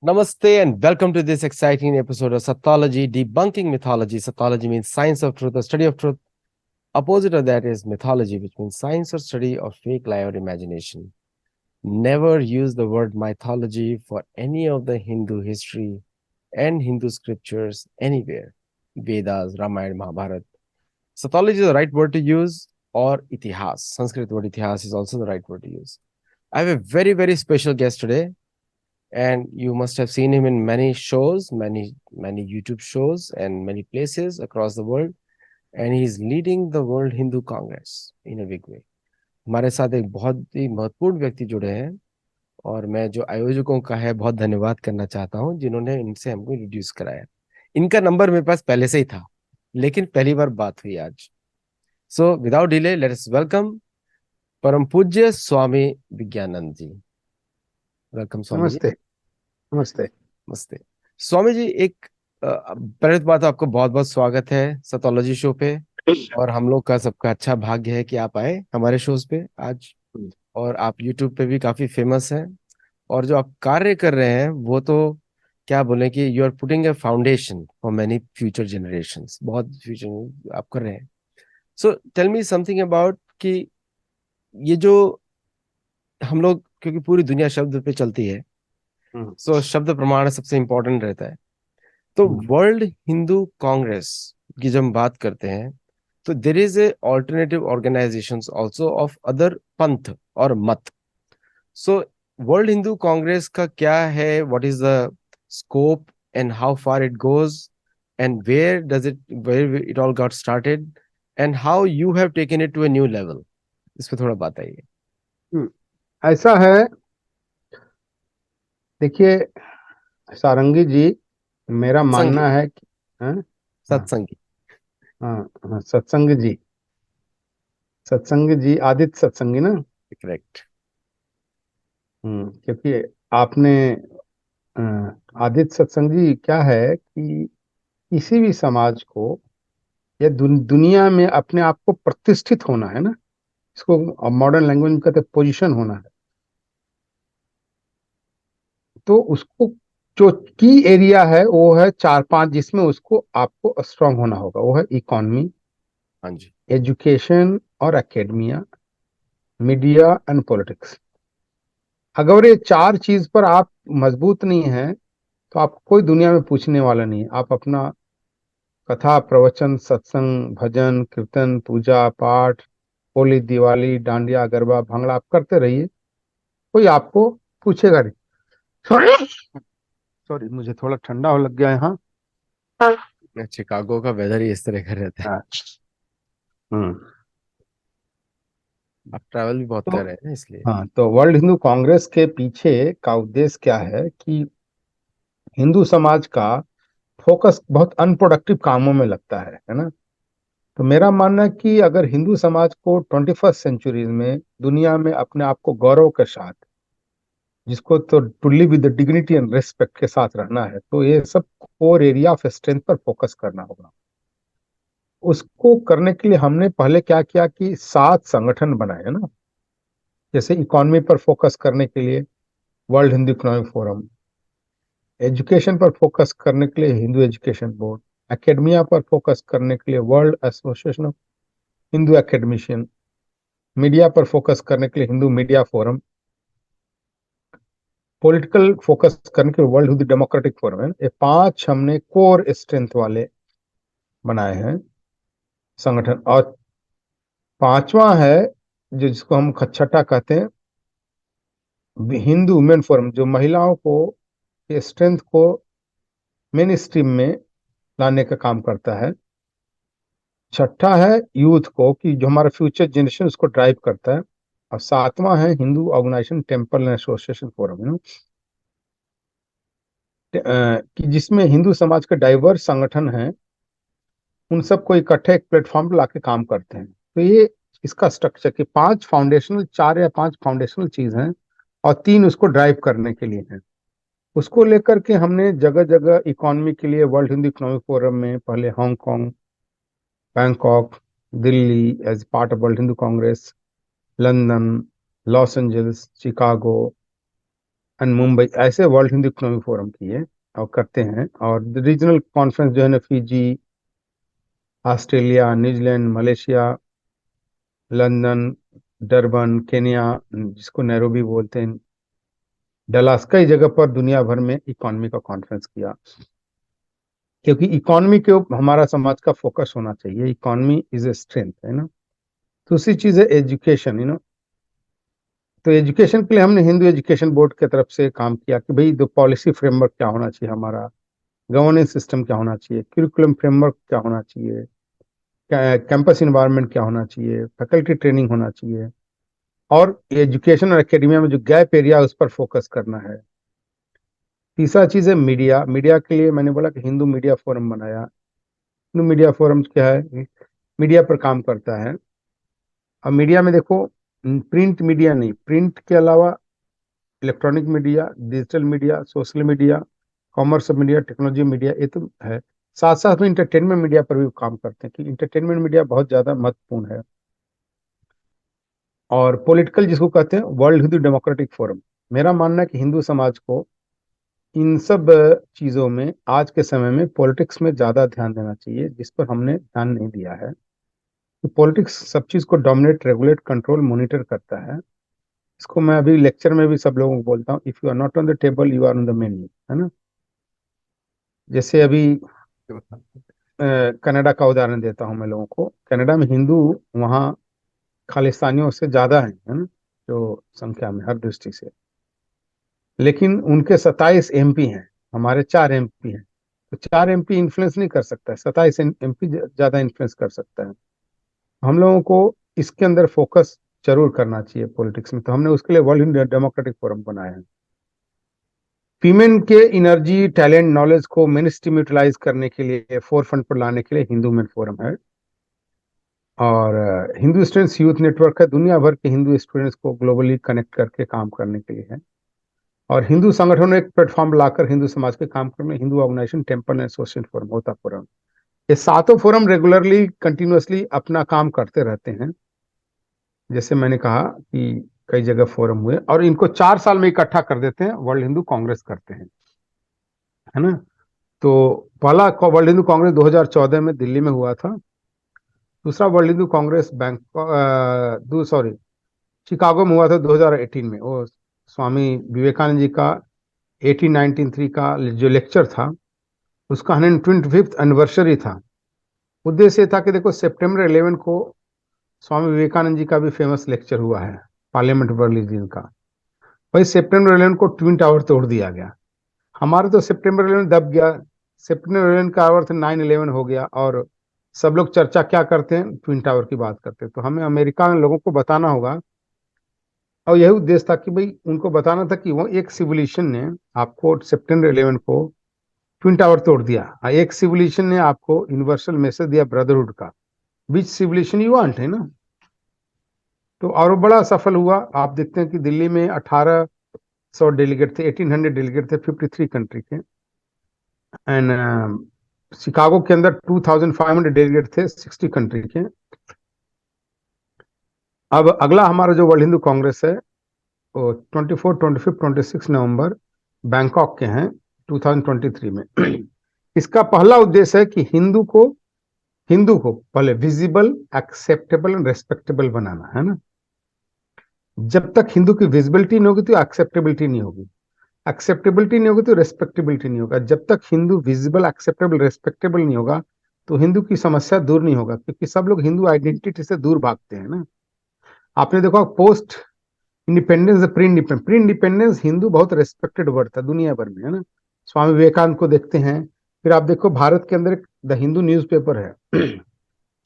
Namaste and welcome to this exciting episode of Sathology, Debunking Mythology. Sathology means science of truth, the study of truth. Opposite of that is mythology, which means science or study of fake lie or imagination. Never use the word mythology for any of the Hindu history and Hindu scriptures anywhere. Vedas, Ramayana, Mahabharata. Sathology is the right word to use, or itihas. Sanskrit word itihas is also the right word to use. I have a very, very special guest today. And you must have seen him in many shows, many YouTube shows and many places across the world. And he's leading the World Hindu Congress in a big way. हमारे साथ एक बहुत ही महत्वपूर्ण व्यक्ति जुड़े हैं और मैं जो आयोजकों का है बहुत धन्यवाद करना चाहता हूं जिन्होंने इनसे हमको इंट्रोड्यूस कराया। इनका नंबर मेरे पास पहले से ही था, लेकिन पहली बार बात हुई आज। So without delay let us welcome परम पूज्य स्वामी विज्ञानंद जी। वेलकम स्वामी जी। नमस्ते। नमस्ते। नमस्ते स्वामी जी। पहले तो बात आपको बहुत बहुत स्वागत है सतोलॉजी शो पे, और हम लोग का सबका अच्छा भाग्य है कि आप आए हमारे शोज पे आज। और आप यूट्यूब पे भी काफी फेमस हैं, और जो आप कार्य कर रहे हैं वो तो क्या बोले कि you are putting a foundation for many future generations. बहुत फ्यूचर आप कर रहे हैं। So tell me something about कि ये जो हम लोग, क्योंकि पूरी दुनिया शब्द पे चलती है, सो शब्द प्रमाण सबसे इंपॉर्टेंट रहता है। तो वर्ल्ड हिंदू कांग्रेस की जब हम बात करते हैं तो there is a alternative organisations also of other पंथ और मत। सो वर्ल्ड हिंदू कांग्रेस का क्या है, what is the scope and how far it goes and where it all got started and how you have taken it to a new level. इस पे थोड़ा बताइए। ऐसा है, देखिए सारंगी जी, मेरा सत्संगी, मानना है कि हाँ हाँ सत्संगी। हाँ हाँ, सत्संग जी आदित्य सत्संगी ना। करेक्ट। क्योंकि आपने अ, आदित्य सत्संग जी क्या है कि किसी भी समाज को या दुनिया में अपने आप को प्रतिष्ठित होना है ना, इसको मॉडर्न लैंग्वेज में कहते हैं पोजीशन होना है। तो उसको जो की एरिया है वो है चार पांच, जिसमें उसको आपको स्ट्रांग होना होगा। वो है इकोनॉमी, हाँ जी। एजुकेशन और एकेडमिया, मीडिया एंड पॉलिटिक्स। अगर ये चार चीज पर आप मजबूत नहीं हैं तो आप कोई दुनिया में पूछने वाला नहीं है। आप अपना कथा प्रवचन सत्संग भजन कीर्तन पूजा पाठ होली दिवाली डांडिया गरबा भांगड़ा आप करते रहिए, कोई आपको पूछेगा नहीं। सॉरी सॉरी, मुझे थोड़ा ठंडा हो लग गया यहाँ। शिकागो का वेदर ही इस तरह का रहता है। हाँ। हम्म आप ट्रैवल भी बहुत तो कर रहे हैं ना, इसलिए। हाँ, तो वर्ल्ड हिंदू कांग्रेस के पीछे का उद्देश्य क्या है कि हिंदू समाज का फोकस बहुत अनप्रोडक्टिव कामों में लगता है ना। तो मेरा मानना है कि अगर हिंदू समाज को 21st सेंचुरी में दुनिया में अपने आप को गौरव के साथ, जिसको तो to live with dignity and respect के साथ रहना है, तो ये सब कोर एरिया ऑफ स्ट्रेंथ पर फोकस करना होगा। उसको करने के लिए हमने पहले क्या किया कि 7 संगठन बनाए है ना। जैसे इकोनॉमी पर फोकस करने के लिए world Hindu economic forum, education पर फोकस करने के लिए हिंदू एजुकेशन बोर्ड, एकेडमिया पर फोकस करने के लिए world association of Hindu academician, media पर फोकस करने के लिए Hindu media forum, political focus करने के लिए वर्ल्ड हिंदू डेमोक्रेटिक फोरम है। ये 5 हमने कोर स्ट्रेंथ वाले बनाए हैं संगठन। और पांचवा है जो जिसको हम छठा कहते हैं हिंदू वुमेन फोरम, जो महिलाओं को स्ट्रेंथ को मेन स्ट्रीम में लाने का काम करता है। छठा है यूथ को, कि जो हमारा फ्यूचर जनरेशन उसको ड्राइव करता है। और सातवां है Hindu organisation temple and association forum कि जिसमें हिंदू समाज के डाइवर्स संगठन हैं, उन सबको इकट्ठे एक प्लेटफॉर्म पर लाके काम करते हैं। तो ये इसका स्ट्रक्चर कि 4 या 5 फाउंडेशनल चीज हैं और 3 उसको ड्राइव करने के लिए हैं। उसको लेकर के हमने जगह जगह इकोनॉमी के लिए वर्ल्ड हिंदू इकोनॉमिक फोरम में पहले Hong Kong, Bangkok, Delhi as part of world Hindu Congress, London, Los Angeles, Chicago, and Mumbai, ऐसे वर्ल्ड हिंदू इकोनॉमिक फोरम की है और करते हैं। और रीजनल कॉन्फ्रेंस जो है ना, Fiji, Australia, New Zealand, Malaysia, London, Durban, Kenya, जिसको नैरोबी बोलते हैं, डलास, कई जगह पर दुनिया भर में इकोनॉमी का कॉन्फ्रेंस किया। क्योंकि इकोनॉमी के ऊपर हमारा समाज का फोकस होना चाहिए। इकोनॉमी इज ए स्ट्रेंथ, है ना। दूसरी चीज है एजुकेशन, तो एजुकेशन के लिए हमने हिंदू एजुकेशन बोर्ड की तरफ से काम किया कि भाई, दो पॉलिसी फ्रेमवर्क क्या होना चाहिए हमारा, गवर्नेंस सिस्टम क्या होना चाहिए, करिकुलम फ्रेमवर्क क्या होना चाहिए, कैंपस इन्वायरमेंट क्या होना चाहिए, फैकल्टी ट्रेनिंग होना चाहिए, और एजुकेशन और एकेडमिया में जो गैप एरिया उस पर फोकस करना है। तीसरा चीज है मीडिया। मीडिया के लिए मैंने बोला कि हिंदू मीडिया फोरम बनाया। हिंदू मीडिया फोरम क्या है, मीडिया पर काम करता है। अब मीडिया में देखो, प्रिंट मीडिया नहीं, प्रिंट के अलावा electronic media, digital media, social media, commerce media, technology media, ये तो है। साथ साथ में इंटरटेनमेंट मीडिया पर भी काम करते हैं कि इंटरटेनमेंट मीडिया बहुत ज्यादा महत्वपूर्ण है। और पॉलिटिकल जिसको कहते हैं, वर्ल्ड हिंदू डेमोक्रेटिक फोरम। मेरा मानना है कि हिंदू समाज को इन सब चीजों में आज के समय में पॉलिटिक्स में ज्यादा ध्यान देना चाहिए, जिस पर हमने ध्यान नहीं दिया है। तो पॉलिटिक्स सब चीज को डोमिनेट, रेगुलेट, कंट्रोल, मॉनिटर करता है। इसको मैं अभी लेक्चर में भी सब लोगों को बोलता हूँ, if you are not on the table you are on the menu, है ना। जैसे अभी कनाडा का उदाहरण देता हूँ मैं लोगों को। कनाडा में हिंदू वहाँ खालिस्तानियों से ज्यादा है ना, जो संख्या में हर दृष्टि से। लेकिन उनके 27 एमपी हैं, हमारे 4 एमपी हैं। तो 4 एमपी इन्फ्लुएंस नहीं कर सकता है, 27 एमपी ज्यादा इन्फ्लुएंस कर सकता है। हम लोगों को इसके अंदर फोकस जरूर करना चाहिए पॉलिटिक्स में। तो हमने उसके लिए वर्ल्ड डेमोक्रेटिक फोरम बनाया है। फीमेन के एनर्जी, टैलेंट, नॉलेज को मेन स्ट्रीम यूटिलाइज करने के लिए, फोर फ्रंट पर लाने के लिए हिंदू मेन फोरम है। और हिंदू स्टूडेंट्स यूथ नेटवर्क है, दुनिया भर के हिंदू स्टूडेंट्स को ग्लोबली कनेक्ट करके काम करने के लिए है। और हिंदू संगठन एक प्लेटफॉर्म लाकर हिंदू समाज के काम करने, Hindu organisation, temple and social forum, होता फोरम। ये सातों फोरम रेगुलरली, कंटिन्यूअसली अपना काम करते रहते हैं। जैसे मैंने कहा कि कई जगह फोरम हुए, और इनको 4 साल में इकट्ठा कर देते हैं, वर्ल्ड हिंदू कांग्रेस करते हैं, है ना। तो पहला वर्ल्ड हिंदू कांग्रेस 2014 में दिल्ली में हुआ था। दूसरा world Hindu Congress sorry, Chicago में हुआ था 2018 में। वो स्वामी विवेकानंद जी का 1893 का जो लेक्चर था, उसका 125th एनिवर्सरी था। उद्देश्य था कि देखो, सितंबर 11 को स्वामी विवेकानंद जी का भी फेमस लेक्चर हुआ है, पार्लियामेंट ऑफ रिलीजन का। भाई, सितंबर 11 को ट्विन टावर तोड़ दिया गया। हमारे तो सितंबर 11 दब गया, सितंबर 11 का अर्थ 9/11 हो गया। और सब लोग चर्चा क्या करते हैं, ट्विन टावर की बात करते हैं। तो हमें अमेरिका में लोगों को बताना होगा, और यही उद्देश्य था कि भाई उनको बताना था कि वो एक सिविलाइजेशन ने आपको सितंबर 11 को ट्विन टावर तोड़ दिया, और एक सिविलाइजेशन ने आपको यूनिवर्सल मैसेज दिया ब्रदरहुड का। विच सिविलाइजेशन यू वांट, है ना। तो और वो बड़ा सफल हुआ। आप देखते हैं कि दिल्ली में 1800 डेलीगेट थे, 1800 डेलीगेट थे 53 कंट्री के। एंड शिकागो के अंदर 2500 डेलीगेट थे 60 कंट्री के। अब अगला हमारा जो वर्ल्ड हिंदू कांग्रेस है, वो 24, 25, 26 नवंबर बैंकॉक के हैं 2023 में। इसका पहला उद्देश्य है कि हिंदू को पहले विजिबल, एक्सेप्टेबल एंड रेस्पेक्टेबल बनाना, है ना। जब तक हिंदू की विजिबिलिटी नहीं होगी तो एक्सेप्टेबिलिटी नहीं होगी, एक्सेप्टेबिलिटी नहीं होगी तो रेस्पेक्टेबिलिटी नहीं होगा। जब तक हिंदू विजिबल, एक्सेप्टेबल, रेस्पेक्टेबल नहीं होगा, तो हिंदू की समस्या दूर नहीं होगा। क्योंकि सब लोग हिंदू आइडेंटिटी से दूर भागते हैं ना। आपने देखा, post independence, pre independence Hindu बहुत रेस्पेक्टेड वर्ड था दुनिया भर में, है ना। स्वामी विवेकानंद को देखते हैं। फिर आप देखो, भारत के अंदर एक द हिंदू न्यूज़पेपर है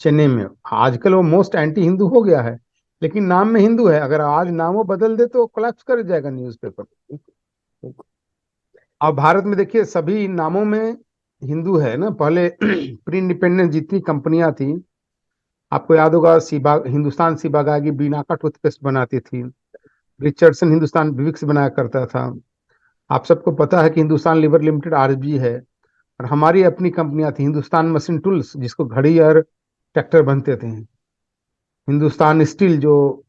चेन्नई में। आजकल वो मोस्ट एंटी हिंदू हो गया है, लेकिन नाम में हिंदू है। अगर आज नाम वो बदल दे तो कोलैप्स कर जाएगा न्यूज़पेपर। अब भारत में देखिए, सभी नामों में हिंदू है ना। पहले प्री इंडिपेंडेंस जितनी कंपनियां थी, आपको याद होगा, हिंदुस्तान सिबागागी बीना का टूथपेस्ट बनाती थी। रिचर्डसन हिंदुस्तान विक्स बनाया करता था। आप सबको पता है कि हिंदुस्तान लीवर लिमिटेड आरबी है। और हमारी अपनी कंपनियां थी, हिंदुस्तान मशीन टूल्स जिसको घड़ी और ट्रैक्टर बनते थे, हिंदुस्तान स्टील जो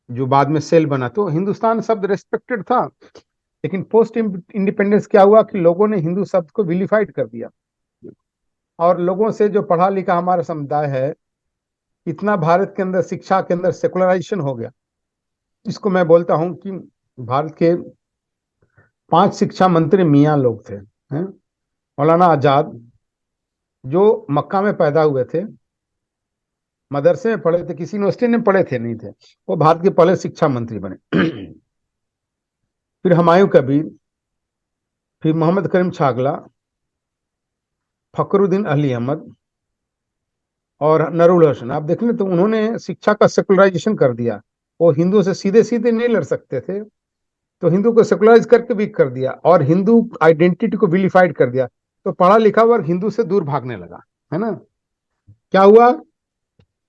जो बाद में सेल बना। तो हिंदुस्तान शब्द रेस्पेक्टेड था। लेकिन पोस्ट इंडिपेंडेंस क्या हुआ कि लोगों ने हिंदू शब्द को विलिफाइड कर दिया, और लोगों से जो पढ़ा लिखा हमारा समुदाय है, इतना भारत के अंदर शिक्षा के अंदर सेकुलराइजेशन हो गया। इसको मैं बोलता हूं कि भारत के 5 शिक्षा मंत्री मियाँ लोग थे, हैं? मौलाना आजाद, जो मक्का में पैदा हुए थे, मदरसे में पढ़े थे, किसी यूनिवर्सिटी में पढ़े थे नहीं थे, वो भारत के पहले शिक्षा मंत्री बने। फिर हुमायूं कबीर, फिर मोहम्मद करीम छागला, फखरुद्दीन अली अहमद और नरुल हसन। आप देख लें तो उन्होंने शिक्षा का सेकुलराइजेशन कर दिया। वो हिंदुओं से सीधे सीधे नहीं लड़ सकते थे, तो हिंदू को सेकुलराइज करके भी कर दिया और हिंदू आइडेंटिटी को विलिफाइड कर दिया। तो पढ़ा लिखा वर्ग हिंदू से दूर भागने लगा, है ना। क्या हुआ,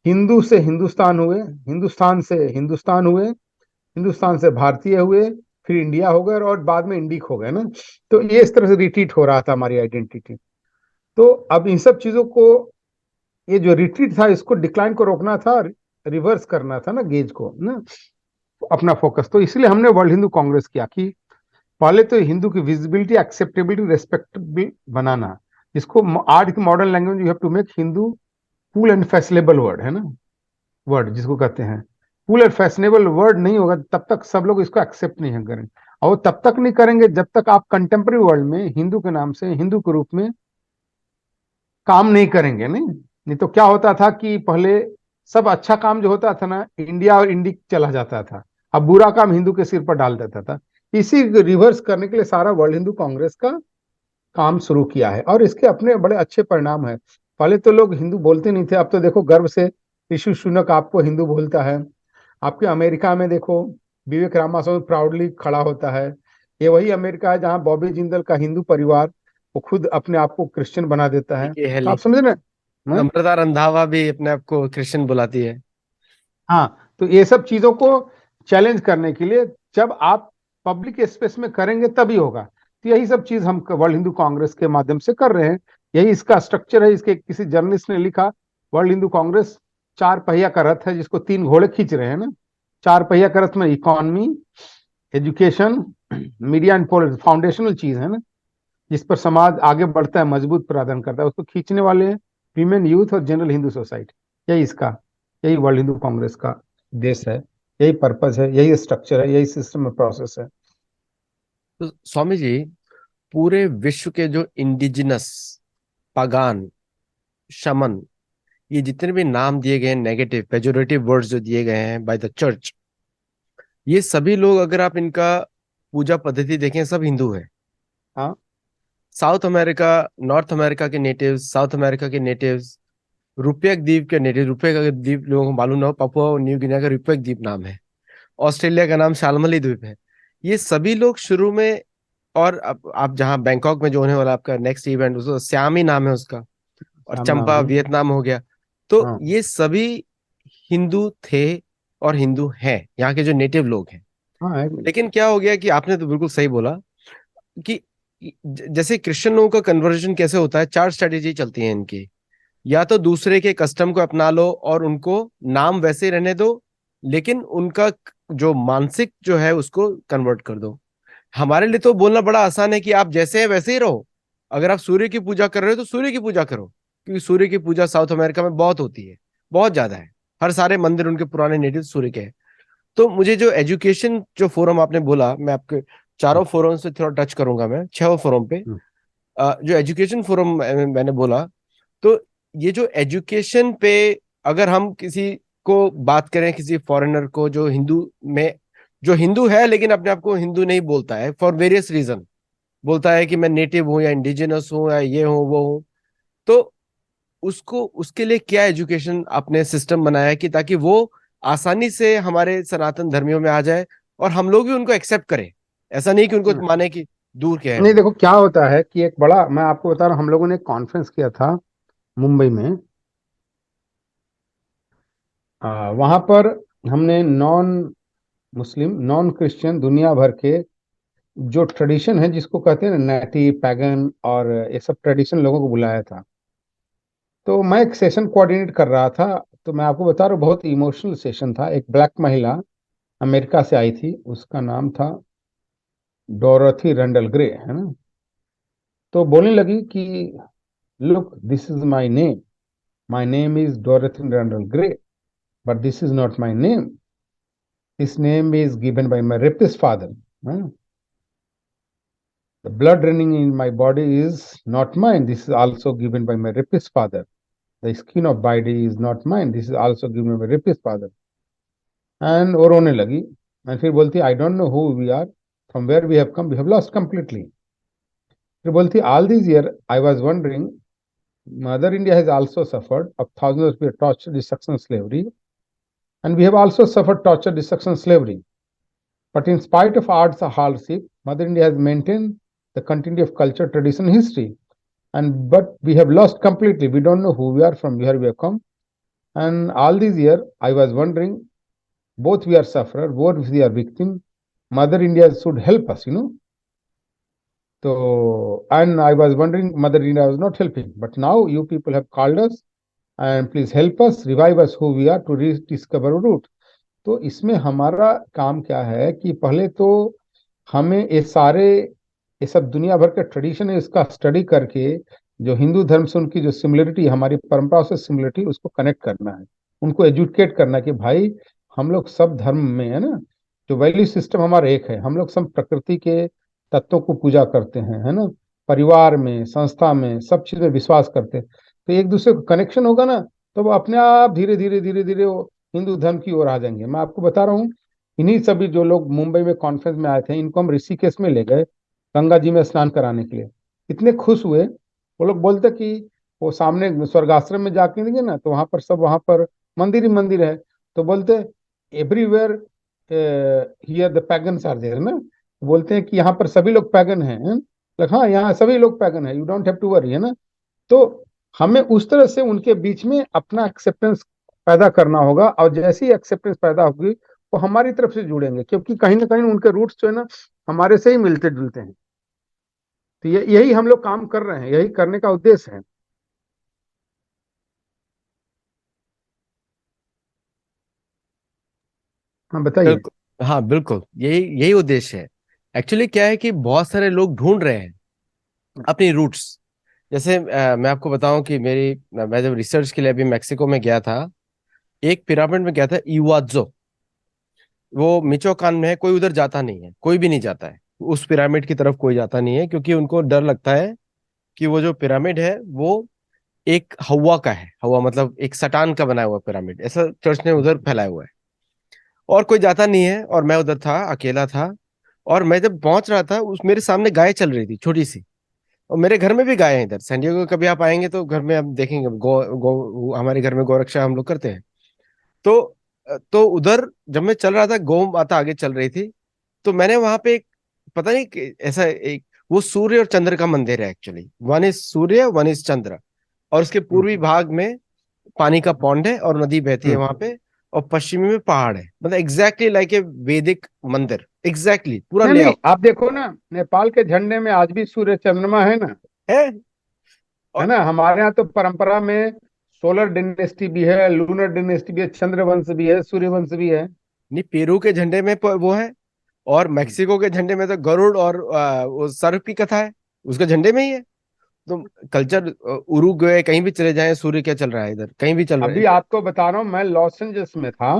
हिंदू से हिंदुस्तान हुए, हिंदुस्तान से हिंदुस्तान हुए, हिंदुस्तान से भारतीय हुए, फिर इंडिया हो गए और बाद में इंडिक हो गए ना। तो ये इस तरह से रिट्रीट हो रहा था हमारी आइडेंटिटी। तो अब इन सब चीजों को, ये जो रिट्रीट था, इसको डिक्लाइन को रोकना था, रिवर्स करना था ना गेज को ना, अपना फोकस। तो इसलिए हमने वर्ल्ड हिंदू कांग्रेस किया कि पहले तो हिंदू की विजिबिलिटी, एक्सेप्टेबिलिटी, रेस्पेक्टेबल बनाना, जिसको आज की modern language you have to make Hindu cool and fashionable word, है ना, वर्ड जिसको कहते हैं। कूल एंड फैशनेबल वर्ड नहीं होगा तब तक सब लोग इसको एक्सेप्ट नहीं करेंगे, और वो तब तक नहीं करेंगे जब तक आप कंटेम्प्रेरी वर्ल्ड में हिंदू के नाम से, हिंदू के रूप में काम नहीं करेंगे। नहीं तो क्या होता था कि पहले सब अच्छा काम जो होता था ना, इंडिया और इंडिक चला जाता था, अब बुरा काम हिंदू के सिर पर डाल देता था। इसी रिवर्स करने के लिए सारा वर्ल्ड हिंदू कांग्रेस का काम शुरू किया है, और इसके अपने बड़े अच्छे परिणाम है। पहले तो लोग हिंदू बोलते नहीं थे, अब तो देखो गर्व से ऋषि सुनक आपको हिंदू बोलता है। आपके अमेरिका में देखो, विवेक रामास्वामी प्राउडली खड़ा होता है। ये वही अमेरिका है जहां बॉबी जिंदल का हिंदू परिवार वो खुद अपने आप को क्रिश्चियन बना देता है। निकी तो हेली, आप समझ रहे हैं, हैं? अमृता रंधावा भी अपने आप को क्रिश्चियन बुलाती है। हाँ, तो ये सब चीजों को चैलेंज करने के लिए जब आप पब्लिक स्पेस में करेंगे तभी होगा। तो यही सब चीज हम वर्ल्ड हिंदू कांग्रेस के माध्यम से कर रहे हैं। यही इसका स्ट्रक्चर है। इसके किसी जर्नलिस्ट ने लिखा, वर्ल्ड हिंदू कांग्रेस 4 पहिया का रथ है जिसको 3 घोड़े खींच रहे हैं ना। 4 पहिया का रथ में economy, education, media and politics foundational चीज है ना, जिस पर समाज आगे बढ़ता है, मजबूत प्रदान करता है। उसको खींचने वाले हैं वीमेन, यूथ और जनरल हिंदू सोसाइटी। यही इसका, यही वर्ल्ड हिंदू कांग्रेस का देश है, यही पर्पज है, यही स्ट्रक्चर है, यही सिस्टम में प्रोसेस है। तो स्वामी जी, पूरे विश्व के जो इंडिजिनस, पगान, शमन, ये जितने भी नाम दिए गए हैं, नेगेटिव पेजोरेटिव वर्ड्स जो दिए गए हैं बाय द चर्च, ये सभी लोग अगर आप इनका पूजा पद्धति देखें, सब हिंदू है। हाँ, साउथ अमेरिका, नॉर्थ अमेरिका के नेटिव्स, साउथ अमेरिका के नेटिव्स, रुपयक द्वीप के नेटिव, रुपये का द्वीप लोगों को मालूम ना हो, पपुआ और न्यू गिनिया का रुपयक द्वीप नाम है। ऑस्ट्रेलिया का नाम शालमली द्वीप है। ये सभी लोग शुरू में, और आप जहाँ बैंकॉक में जो होने वाला आपका नेक्स्ट इवेंट, उसको श्याम ही नाम है उसका, और श्याम नाम चंपा है। वियतनाम हो गया। तो हाँ, ये सभी हिंदू थे और हिंदू हैं, यहाँ के जो नेटिव लोग हैं। हाँ है। लेकिन क्या हो गया कि आपने तो बिल्कुल सही बोला कि जैसे क्रिश्चियन लोगों का कन्वर्जन कैसे होता है, 4 स्ट्रेटेजी चलती है इनकी। या तो दूसरे के कस्टम को अपना लो और उनको नाम वैसे ही रहने दो, लेकिन उनका जो मानसिक जो है उसको कन्वर्ट कर दो। हमारे लिए तो बोलना बड़ा आसान है कि आप जैसे हैं वैसे ही रहो। अगर आप सूर्य की पूजा कर रहे हो तो सूर्य की पूजा करो, क्योंकि सूर्य की पूजा साउथ अमेरिका में बहुत होती है, बहुत ज्यादा है। हर सारे मंदिर उनके पुराने नेटिव सूर्य के हैं। तो मुझे जो एजुकेशन जो फोरम आपने बोला, मैं आपके चारों फोरम से थोड़ा टच करूंगा, मैं 6 फोरम पे। जो एजुकेशन फोरम मैंने बोला, तो ये जो एजुकेशन पे, अगर हम किसी को बात करें, किसी फॉरेनर को जो हिंदू में, जो हिंदू है लेकिन अपने आप को हिंदू नहीं बोलता है फॉर वेरियस रीजन, बोलता है कि मैं नेटिव हूं या इंडिजिनस हूं या ये हूं वो हूं, तो उसको, उसके लिए क्या एजुकेशन आपने सिस्टम बनाया है कि ताकि वो आसानी से हमारे सनातन धर्मियों में आ जाए और हम लोग भी उनको एक्सेप्ट करें। ऐसा नहीं कि उनको माने कि दूर के हैं नहीं, वो। देखो क्या होता है कि एक बड़ा, मैं आपको बता रहा हूँ, हम लोगों ने एक कॉन्फ्रेंस किया था मुंबई में। वहां पर हमने नॉन मुस्लिम, नॉन क्रिश्चियन, दुनिया भर के जो ट्रेडिशन है, जिसको कहते हैं ना नेटिव, पैगन और ये सब ट्रेडिशन, लोगों को बुलाया था। तो मैं एक सेशन कोऑर्डिनेट कर रहा था। तो मैं आपको बता रहा हूँ, बहुत इमोशनल सेशन था। एक ब्लैक महिला अमेरिका से आई थी, उसका नाम था डोरथी रेंडल ग्रे, है ना। तो बोलने लगी कि look, this is my name is Dorothy Rendell Grey, but this is not my name, this name is given by my rapist father. The blood running in my body is not mine. This is also given by my rapist father. The skin of body is not mine. This is also given by my rapist father. And वो रोने लगी and फिर बोलती I don't know who we are, from where we have come, we have lost completely. फिर बोलती all these years I was wondering, Mother India has also suffered of thousands of years torture, destruction, slavery, and we have also suffered torture, destruction, slavery. But in spite of arts or hardship, Mother India has maintained the continuity of culture, tradition, history. And but we have lost completely. We don't know who we are, from where we have come. And all these years, I was wondering, both we are sufferer, both we are victim. Mother India should help us. So, and I was wondering, Mother India was not helping. But now you people have called us, and please help us, revive us who we are to rediscover our root. तो इसमें हमारा काम क्या है कि पहले तो हमें ये सब दुनिया भर के ट्रेडिशन है, इसका स्टडी करके जो हिंदू धर्म से उनकी जो सिमिलरिटी, हमारी परंपरा से सिमिलरिटी, उसको कनेक्ट करना है, उनको एजुकेट करना है कि भाई हम लोग सब धर्म में है ना, जो वैल्यू सिस्टम हमारा एक है, हम लोग सब प्रकृति के तत्वों को पूजा करते हैं, है ना, परिवार में, संस्था में, सब चीज में विश्वास करते हैं। तो एक दूसरे को कनेक्शन होगा ना, तो वो अपने आप धीरे धीरे धीरे धीरे वो हिंदू धर्म की ओर आ जाएंगे। मैं आपको बता रहा हूँ, इन्हीं सभी जो लोग मुंबई में कॉन्फ्रेंस में आए थे, इनको हम ऋषिकेश में ले गए गंगा जी में स्नान कराने के लिए। इतने खुश हुए, वो लोग बोलते कि वो सामने स्वर्गाश्रम में जाके देंगे ना, तो वहां पर मंदिर ही मंदिर है। तो बोलते everywhere here the pagans are there ना, बोलते हैं कि यहाँ पर सभी लोग पैगन हैं, हाँ यहाँ सभी लोग पैगन है, you don't have to worry, है ना। तो हमें उस तरह से उनके बीच में अपना एक्सेप्टेंस पैदा करना होगा, और जैसी एक्सेप्टेंस पैदा होगी वो हमारी तरफ से जुड़ेंगे, क्योंकि कहीं ना कहीं उनके रूट्स जो है ना हमारे से ही मिलते जुलते हैं। तो यही हम लोग काम कर रहे हैं, यही करने का उद्देश्य है। हाँ बताइए। बिल्कुल, हाँ बिल्कुल, यही यही उद्देश्य है। एक्चुअली क्या है कि बहुत सारे लोग ढूंढ रहे हैं अपनी रूट्स। जैसे मैं आपको बताऊं कि मैं जब रिसर्च के लिए अभी मेक्सिको में गया था, एक पिरामिड में गया था, इवाज़ो। वो मिचोकान में है, कोई उधर जाता नहीं है, कोई भी नहीं जाता है उस पिरामिड की तरफ, कोई जाता नहीं है, क्योंकि उनको डर लगता है कि वो जो पिरामिड है वो एक हवा का है। हवा मतलब एक सटान का बनाया हुआ पिरामिड, ऐसा चर्च ने उधर फैलाया हुआ है, और कोई जाता नहीं है। और मैं उधर था, अकेला था, और मैं जब पहुंच रहा था, उस मेरे सामने गाय चल रही थी छोटी सी। और मेरे घर में भी गाय है इधर सैन डिएगो। कभी आप आएंगे तो घर में हम देखेंगे, हमारे घर में गौरक्षा हम लोग करते हैं। तो उधर जब मैं चल रहा था, गौ माता आगे चल रही थी, तो मैंने वहां पे एक, पता नहीं ऐसा एक, वो सूर्य और चंद्र का मंदिर है actually. One is Surya, one is Chandra. और उसके पूर्वी भाग में पानी का पौंड है और नदी बहती है वहां पे, और पश्चिमी में पहाड़ है। मतलब एग्जैक्टली लाइक ए वैदिक मंदिर, एग्जैक्टली पूरा नहीं नहीं, लेआउट आप देखो ना, नेपाल के झंडे में आज भी सूर्य चंद्रमा है ना, है। है और ना। हमारे यहाँ तो परंपरा में सोलर डिनेस्टी भी है, लूनर डिनेस्टी भी है, चंद्र वंश भी है, सूर्य वंश भी है। नहीं, पेरू के झंडे में वो है, और मेक्सिको के झंडे में तो गरुड़ और वो सर्प की कथा है, उसके झंडे में ही है। तो कल्चर, उरुग्वे कहीं भी चले जाएं, सूर्य क्या चल रहा है इधर, कहीं भी चल रहा है। अभी आपको बता रहा हूँ, मैं लॉस एंजल्स में था,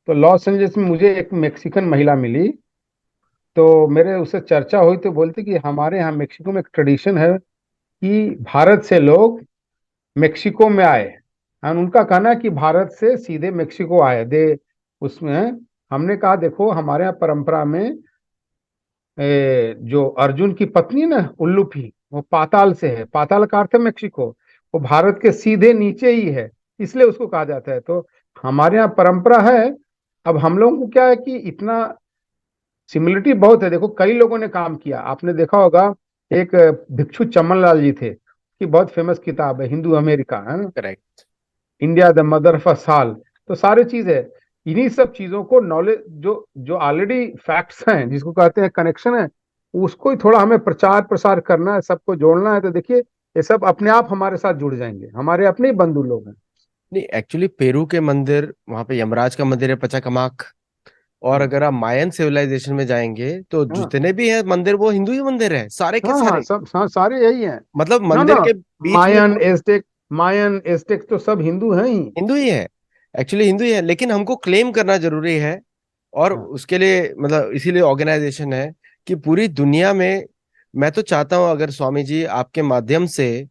तो लॉस एंजल्स में मुझे एक मेक्सिकन महिला मिली। तो मेरे उससे चर्चा हुई, तो बोलती कि हमारे यहाँ मेक्सिको में एक ट्रेडिशन है कि भारत से लोग मेक्सिको में आए, और उनका कहना है कि भारत से सीधे मेक्सिको आए दे उसमें। हमने कहा देखो, हमारे यहाँ परंपरा में जो अर्जुन की पत्नी ना उल्लूफी, वो पाताल से है, पाताल का अर्थ है मेक्सिको, वो भारत के सीधे नीचे ही है, इसलिए उसको कहा जाता है। तो हमारे यहाँ परंपरा है। अब हम लोगों को क्या है कि इतना सिमिलरिटी बहुत है। देखो कई लोगों ने काम किया, आपने देखा होगा, एक भिक्षु चमन लाल जी थे, की बहुत फेमस किताब है हिंदू अमेरिका, है ना, correct. India the mother of साल। तो सारी चीज है, इन्हीं सब चीजों को नॉलेज, जो जो ऑलरेडी फैक्ट्स हैं, जिसको कहते हैं कनेक्शन है, उसको ही थोड़ा हमें प्रचार प्रसार करना है, सबको जोड़ना है। तो देखिए ये सब अपने आप हमारे साथ जुड़ जाएंगे, हमारे अपने ही बंधु लोग हैं। नहीं, एक्चुअली पेरू के मंदिर, वहां पे यमराज का मंदिर है, पचाकमाक। और अगर आप मायन सिविलाइजेशन में जाएंगे तो हाँ जितने भी हैं मंदिर वो हिंदू ही मंदिर है, सारे के हाँ हाँ, सारे। सब सारे यही हैं। मतलब ना मंदिर ना, के बीच में मायन एज़टेक, मायन एज़टेक तो सब हिंदू हैं ही। हिंदू ही है, एक्चुअली हिंदू ही है, लेकिन हमको क्लेम करना जरूरी है। और हाँ उसके लिए मतलब इसीलिए ऑर्गेनाइजेशन है कि पूरी दुनिया में, मैं तो चाहता हूं अगर स्वामी जी आपके माध्यम से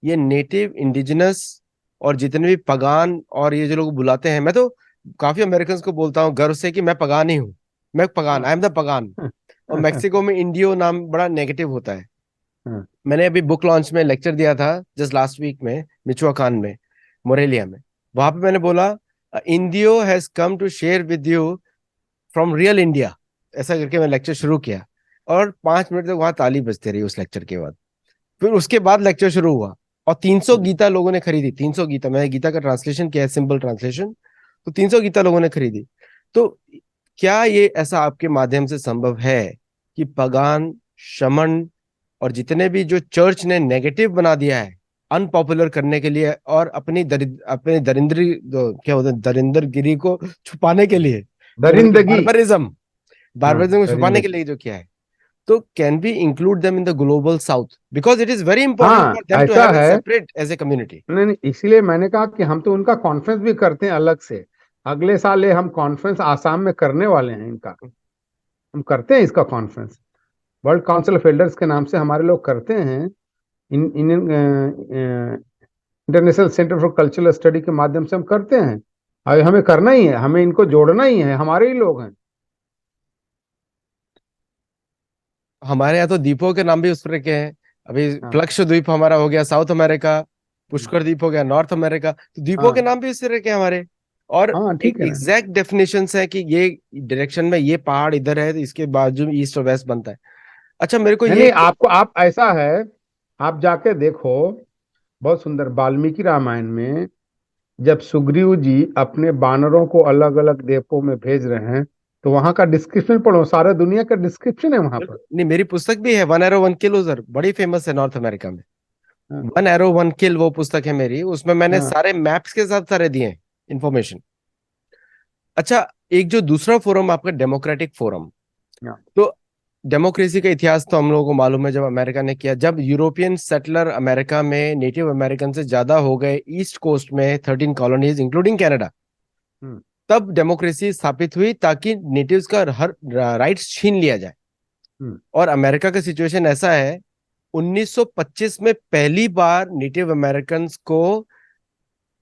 ये नेटिव इंडिजिनस और जितने भी पगान और ये जो लोग बुलाते हैं, मैं तो काफी अमेरिकन को बोलता हूँ गर्व से कि मैं पगान ही हूँ, मैं पगान, हाँ आई एम द पगान। और मैक्सिको में इंडियो नाम बड़ा नेगेटिव होता है। हाँ मैंने अभी बुक लॉन्च में लेक्चर दिया था जस्ट लास्ट वीक में, मिचुआकान में, मोरेलिया में। वहां पे मैंने बोला, Indio has come to share with you from real India, ऐसा करके मैं लेक्चर शुरू किया। और 5 मिनट तक वहां ताली बजती रही उस लेक्चर के बाद। फिर उसके बाद लेक्चर शुरू हुआ और 300 गीता लोगों ने खरीदी, 300 गीता, मैंने गीता का ट्रांसलेशन किया है, सिंपल ट्रांसलेशन। तो 300 गीता लोगों ने खरीदी। तो क्या ये ऐसा आपके माध्यम से संभव है कि पगान, शमन और जितने भी जो चर्च ने नेगेटिव बना दिया है अनपॉपुलर करने के लिए और अपने दरिंद्री क्या होता है दरिंदरगिरी को छुपाने के लिए, जो उनकी दरिंदगी। बार्बरिज्म, हाँ, बार्बरिज्म को छुपाने के दरिंदगी। लिए जो किया है, तो can we include them in the Global South because it is very important हाँ, फॉर देम टू ऐसा हैव ए है। Separate as a community. नहीं नहीं, इसलिए मैंने कहा कि हम तो उनका कॉन्फ्रेंस भी करते हैं अलग से। अगले साल ये हम कॉन्फ्रेंस आसाम में करने वाले हैं इनका। हम करते हैं इसका conference, world council of elders के नाम से हमारे लोग करते हैं। Indian international centre for cultural study के माध्यम से हम करते हैं। और हमें करना ही है, हमें इनको जोड़ना ही है, हमारे ही लोग हैं। हमारे यहाँ तो द्वीपों के नाम भी उस तरह के हैं। अभी हाँ प्लक्ष द्वीप हमारा हो गया साउथ अमेरिका, हम्म, पुष्कर द्वीप हो गया नॉर्थ अमेरिका, तो द्वीपों के हाँ नाम भी इस तरह के हैं हमारे। और हाँ, एक ठीक है ना। एग्जैक्ट डेफिनेशन है कि ये डायरेक्शन में ये पहाड़ इधर है तो इसके बाजू में ईस्ट और वेस्ट बनता है। अच्छा मेरे को नहीं ये, नहीं, आपको आप ऐसा है, आप जाके देखो, बहुत सुंदर वाल्मीकि रामायण में जब सुग्रीव जी अपने बानरों को अलग अलग द्वीपों में भेज रहे हैं, तो वहां का डिस्क्रिप्शन पढ़ो, सारा दुनिया का डिस्क्रिप्शन है वहां पर। नहीं मेरी पुस्तक भी है वन एरो वन किल, उधर बड़ी फेमस है नॉर्थ अमेरिका में। हाँ वन एरो वन किल वो पुस्तक है मेरी, उसमें मैंने हाँ सारे मैप्स के साथ सारे दिए हैं इंफॉर्मेशन। अच्छा, एक जो दूसरा फोरम आपका डेमोक्रेटिक फोरम, हाँ तो डेमोक्रेसी का इतिहास तो हम लोगों को मालूम है, जब अमेरिका ने किया, जब यूरोपियन सेटलर अमेरिका में नेटिव अमेरिकन से ज्यादा हो गए ईस्ट कोस्ट में 13 कॉलोनीज इंक्लूडिंग कनाडा, हम्म तब डेमोक्रेसी स्थापित हुई ताकि नेटिव्स का हर राइट्स छीन लिया जाए। हम्म और अमेरिका का सिचुएशन ऐसा है, 1925 में पहली बार नेटिव अमेरिकन को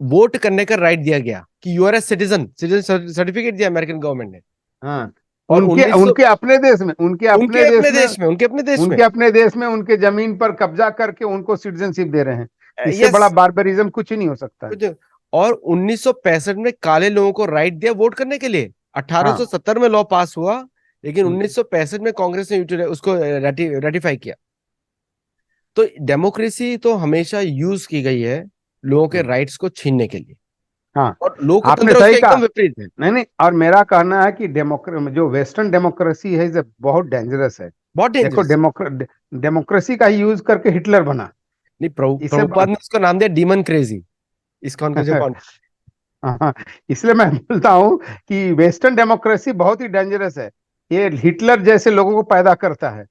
वोट करने का राइट दिया गया कि you are a citizen, citizen certificate दिया अमेरिकन गवर्नमेंट ने। हाँ। और उनके 1900 उनके अपने देश में, उनके उनके अपने देश अपने में, देश में, उनके अपने देश में, उनके अपने देश में उनके जमीन पर कब्जा करके उनको सिटीजनशिप दे रहे हैं। इससे यस बड़ा बार्बरिज्म कुछ ही नहीं हो सकता है। कुछ। और 1965 में काले लोगों को राइट दिया वोट करने के लिए, हाँ 1870 में लॉ पास हुआ, लेकिन हम्म 1965 में कांग्रेस ने उसको रेटिफाई किया। तो डेमोक्रेसी तो हमेशा यूज की गई है लोगों के हम्म, राइट्स को छीनने के लिए, हाँ, और आपने लोकतंत्र सही उसके कहा। एकदम विपरीत है। नहीं नहीं, और मेरा कहना है कि जो वेस्टर्न डेमोक्रेसी है ये बहुत डेंजरस है। बहुत देखो, डेंजरस। डेमोक्रेसी का यूज करके हिटलर बना। नहीं इससे प्रभुपाद ने उसका नाम दिया डीमन क्रेजी, इस्कॉन के जो हाँ, इसलिए मैं बोलता हूँ कि वेस्टर्न डेमोक्रेसी बहुत ही डेंजरस है। ये हिटलर जैसे लोगों को पैदा करता है,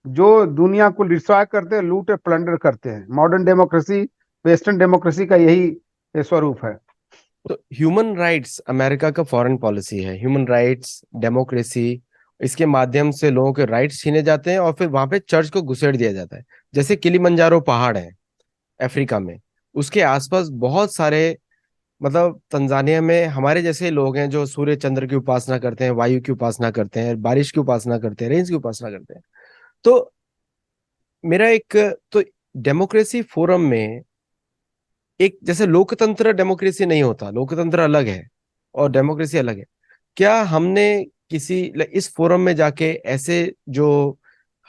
जो दुनिया को डिस्ट्रॉय करते हैं, लूट प्लंडर करते हैं। मॉडर्न डेमोक्रेसी, वेस्टर्न डेमोक्रेसी का यही ये स्वरूप है। तो ह्यूमन राइट्स अमेरिका का फॉरेन पॉलिसी है, ह्यूमन राइट्स, डेमोक्रेसी, इसके माध्यम से लोगों के राइट्स छीने जाते हैं और फिर वहां पे चर्च को घुसेड़ दिया जाता है। जैसे किलिमंजारो पहाड़ है अफ्रीका में, उसके आसपास बहुत सारे, मतलब तंजानिया में हमारे जैसे लोग हैं जो सूर्य चंद्र की उपासना करते हैं, वायु की उपासना करते हैं, बारिश की उपासना करते हैं, रेंज की उपासना करते हैं। तो मेरा एक, तो डेमोक्रेसी फोरम में एक, जैसे लोकतंत्र डेमोक्रेसी नहीं होता, लोकतंत्र अलग है और डेमोक्रेसी अलग है। क्या हमने किसी इस फोरम में जाके ऐसे जो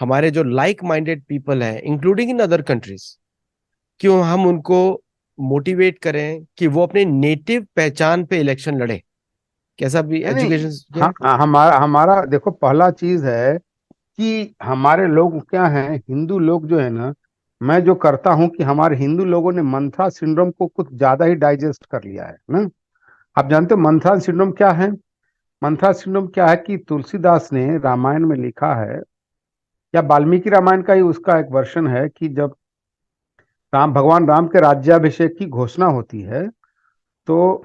हमारे जो लाइक माइंडेड पीपल हैं इंक्लूडिंग इन अदर कंट्रीज, क्यों हम उनको मोटिवेट करें कि वो अपने नेटिव पहचान पे इलेक्शन लड़े, कैसा भी नहीं नहीं, एजुकेशन क्या। हाँ हमारा हमारा देखो, पहला चीज है कि हमारे लोग क्या हैं, हिंदू लोग जो है ना, मैं जो करता हूं कि हमारे हिंदू लोगों ने मंथरा सिंड्रोम को कुछ ज्यादा ही डाइजेस्ट कर लिया है ना। आप जानते हो मंथरा सिंड्रोम क्या है? मंथरा सिंड्रोम क्या है कि तुलसीदास ने रामायण में लिखा है, या वाल्मीकि रामायण का ही उसका एक वर्षन है, कि जब भगवान राम के राज्याभिषेक की घोषणा होती है तो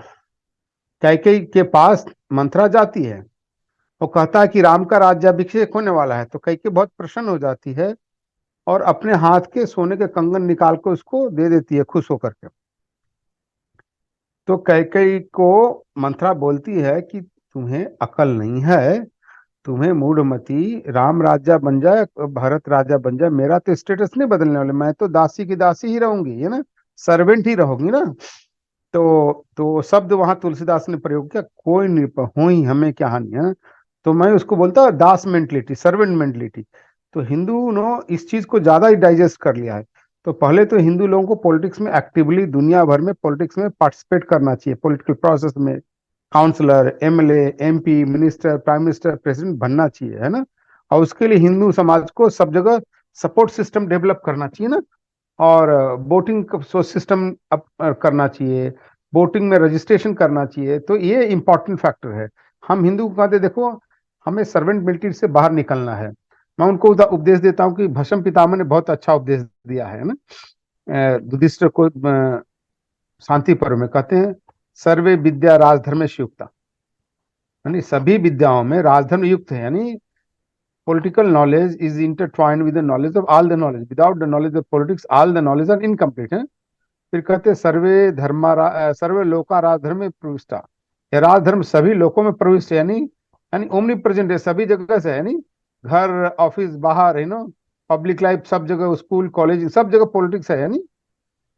कैकेयी के पास मंथरा जाती है। वो कहता है कि राम का राज्याभिषेक होने वाला है, तो कैकेयी बहुत प्रसन्न हो जाती है और अपने हाथ के सोने के कंगन निकाल कर उसको दे देती है खुश होकर के। तो कैकेयी को मंथरा बोलती है कि तुम्हें अकल नहीं है, तुम्हें मूढ़मती, राम राजा बन जाए, भरत राजा बन जाए, मेरा तो स्टेटस नहीं बदलने वाले, मैं तो दासी की दासी ही रहूंगी, है ना, सर्वेंट ही रहोगी ना। तो शब्द वहां तुलसीदास ने प्रयोग किया, कोई नृप हो ही हमें क्या हानि है। तो मैं उसको बोलता दास मेंटलिटी, सर्वेंट मेंटलिटी। तो हिंदू नो इस चीज को ज्यादा ही डाइजेस्ट कर लिया है। तो पहले तो हिंदू लोगों को पॉलिटिक्स में एक्टिवली, दुनिया भर में पॉलिटिक्स में पार्टिसिपेट करना चाहिए, पॉलिटिकल प्रोसेस में councillor, MLA, MP, minister, prime minister, president बनना चाहिए, है ना। और उसके लिए हिंदू समाज को सब जगह सपोर्ट सिस्टम डेवलप करना चाहिए ना। और वोटिंग सिस्टम करना चाहिए, वोटिंग में रजिस्ट्रेशन करना चाहिए। तो ये इंपॉर्टेंट फैक्टर है। हम हिंदू को कहते देखो हमें सर्वेंट मेंटलिटी से बाहर निकलना है। मैं उनको उपदेश देता हूँ कि भीष्म पितामह ने बहुत अच्छा उपदेश दिया है ना, युधिष्ठिर को शांति पर्व में कहते हैं, सर्वे विद्या राजधर्म युक्ता, यानी सभी विद्याओं में राजधर्म युक्त है, यानी political knowledge is intertwined with the knowledge of all the knowledge. Without the knowledge of politics, all the knowledge are incomplete. है। फिर कहते सर्वे लोका राजधर्म में प्रविष्टा, ये राजधर्म सभी लोकों में प्रविष्ट है, यानी ओमनी प्रेजेंट है, सभी जगह से है, यानी घर, ऑफिस, बाहर, है ना, पब्लिक लाइफ, सब जगह, स्कूल, कॉलेज, सब जगह पॉलिटिक्स है, यानी।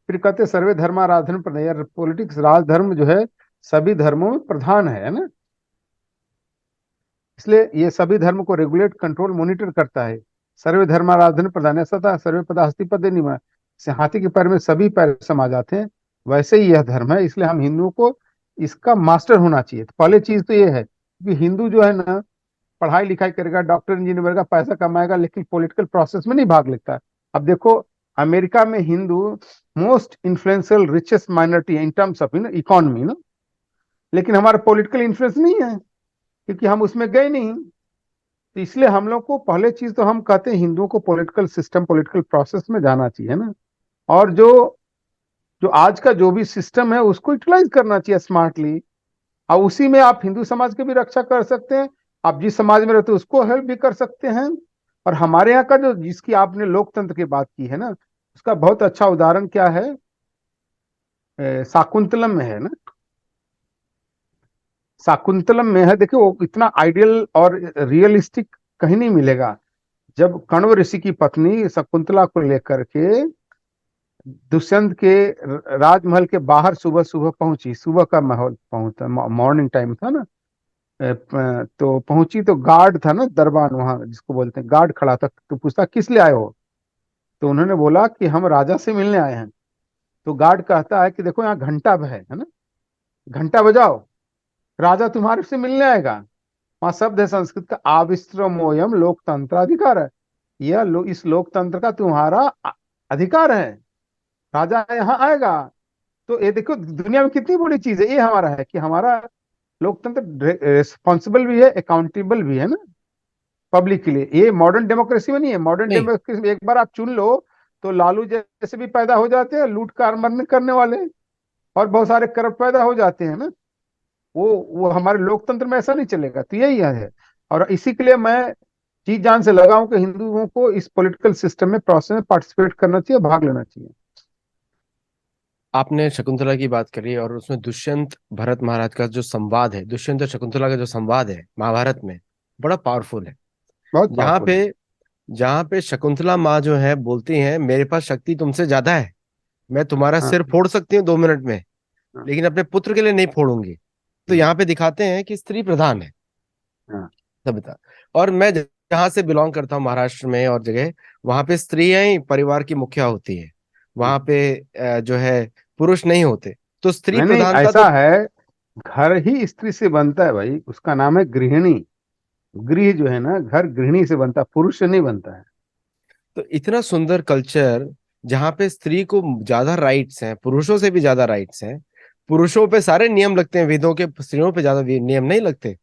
फिर कहते सर्वे धर्मा राजधर्म प्रधान, यार पॉलिटिक्स, राजधर्म जो है सभी धर्मों में प्रधान है ना। इसलिए ये सभी धर्म को रेगुलेट, कंट्रोल, मॉनिटर करता है। सर्वे धर्माराधन प्रधान सदा सर्वे पद हस्ती पद निमा, से हाथी के पैर में सभी पैर समा जाते हैं, वैसे ही यह धर्म है। इसलिए हम हिंदुओं को इसका मास्टर होना चाहिए। तो पहले चीज तो ये है कि हिंदू जो है ना, पढ़ाई लिखाई करेगा, डॉक्टर इंजीनियर बनेगा, पैसा कमाएगा, लेकिन पॉलिटिकल प्रोसेस में नहीं भाग लेता। अब देखो अमेरिका में Hindu most influential richest minority है इन टर्म्स ऑफ इकोनॉमी ना, लेकिन हमारा पॉलिटिकल इन्फ्लुएंस नहीं है क्योंकि हम उसमें गए नहीं। तो इसलिए हम लोग को पहले चीज तो हम कहते हैं हिंदुओं को पॉलिटिकल सिस्टम, पॉलिटिकल प्रोसेस में जाना चाहिए ना। और जो जो आज का जो भी सिस्टम है उसको यूटिलाइज करना चाहिए स्मार्टली, और उसी में आप हिंदू समाज की भी रक्षा कर सकते हैं, आप जिस समाज में रहते हैं उसको हेल्प भी कर सकते हैं। और हमारे यहाँ का जो, जिसकी आपने लोकतंत्र की बात की है ना, उसका बहुत अच्छा उदाहरण क्या है, शाकुंतलम में है ना। शाकुंतलम में है, देखिए वो इतना आइडियल और रियलिस्टिक कहीं नहीं मिलेगा। जब कण्व ऋषि की पत्नी शकुंतला को लेकर के दुष्यंत के राजमहल के बाहर सुबह सुबह पहुंची, सुबह का माहौल पहुंचा, मॉर्निंग टाइम था ना, तो पहुंची तो गार्ड था ना, दरबान वहां जिसको बोलते हैं, गार्ड खड़ा था। तो पूछता किस लिए आए हो, तो उन्होंने बोला कि हम राजा से मिलने आए हैं। तो गार्ड कहता है कि देखो यहाँ घंटा है ना, घंटा बजाओ, राजा तुम्हारे से मिलने आएगा। वहां शब्द है संस्कृत का, आविश्रमोयम लोकतंत्र अधिकार है, यह इस लोकतंत्र का तुम्हारा अधिकार है, राजा यहाँ आएगा। तो ये देखो दुनिया में कितनी बड़ी चीज है ये हमारा है, कि हमारा लोकतंत्र रिस्पॉन्सिबल भी है, अकाउंटेबल भी है ना पब्लिक के लिए। ये मॉडर्न डेमोक्रेसी में नहीं है। मॉडर्न नहीं, डेमोक्रेसी में एक बार आप चुन लो तो लालू जैसे भी पैदा हो जाते हैं, लूट कार मरने करने वाले, और बहुत सारे करप्ट पैदा हो जाते हैं ना। वो हमारे लोकतंत्र में ऐसा नहीं चलेगा। तो यही है, और इसी के लिए मैं जी जान से लगा हूं कि हिंदुओं को इस पॉलिटिकल सिस्टम में, प्रोसेस में पार्टिसिपेट करना चाहिए, भाग लेना चाहिए। आपने शकुंतला की बात करी और उसमें दुष्यंत भरत महाराज का जो संवाद है, दुष्यंत और शकुंतला का जो संवाद है महाभारत में, बड़ा पावरफुल है। बहुत जहाँ पावरफुल पे है। जहाँ पे शकुंतला माँ जो है बोलती हैं, मेरे पास शक्ति तुमसे ज्यादा है, मैं तुम्हारा हाँ सिर फोड़ सकती हूँ 2 मिनट में, हाँ लेकिन अपने पुत्र के लिए नहीं फोड़ूंगी। तो हाँ यहाँ पे दिखाते हैं कि स्त्री प्रधान है हाँ सभ्यता। और मैं जहाँ से बिलोंग करता हूँ, महाराष्ट्र में और जगह, वहां पे स्त्रियां ही परिवार की मुखिया होती है। वहां पे जो है पुरुष नहीं होते। तो स्त्री नहीं नहीं, प्रधानता तो ऐसा है, घर ही स्त्री से बनता है भाई, उसका नाम है गृहिणी। गृह जो है ना, घर गृहिणी से बनता है, पुरुष से नहीं बनता है। तो इतना सुंदर कल्चर जहाँ पे स्त्री को ज्यादा राइट्स हैं, पुरुषों से भी ज्यादा राइट्स हैं। पुरुषों पे सारे नियम लगते हैं वेदों के, स्त्रियों पे ज्यादा नियम नहीं लगते।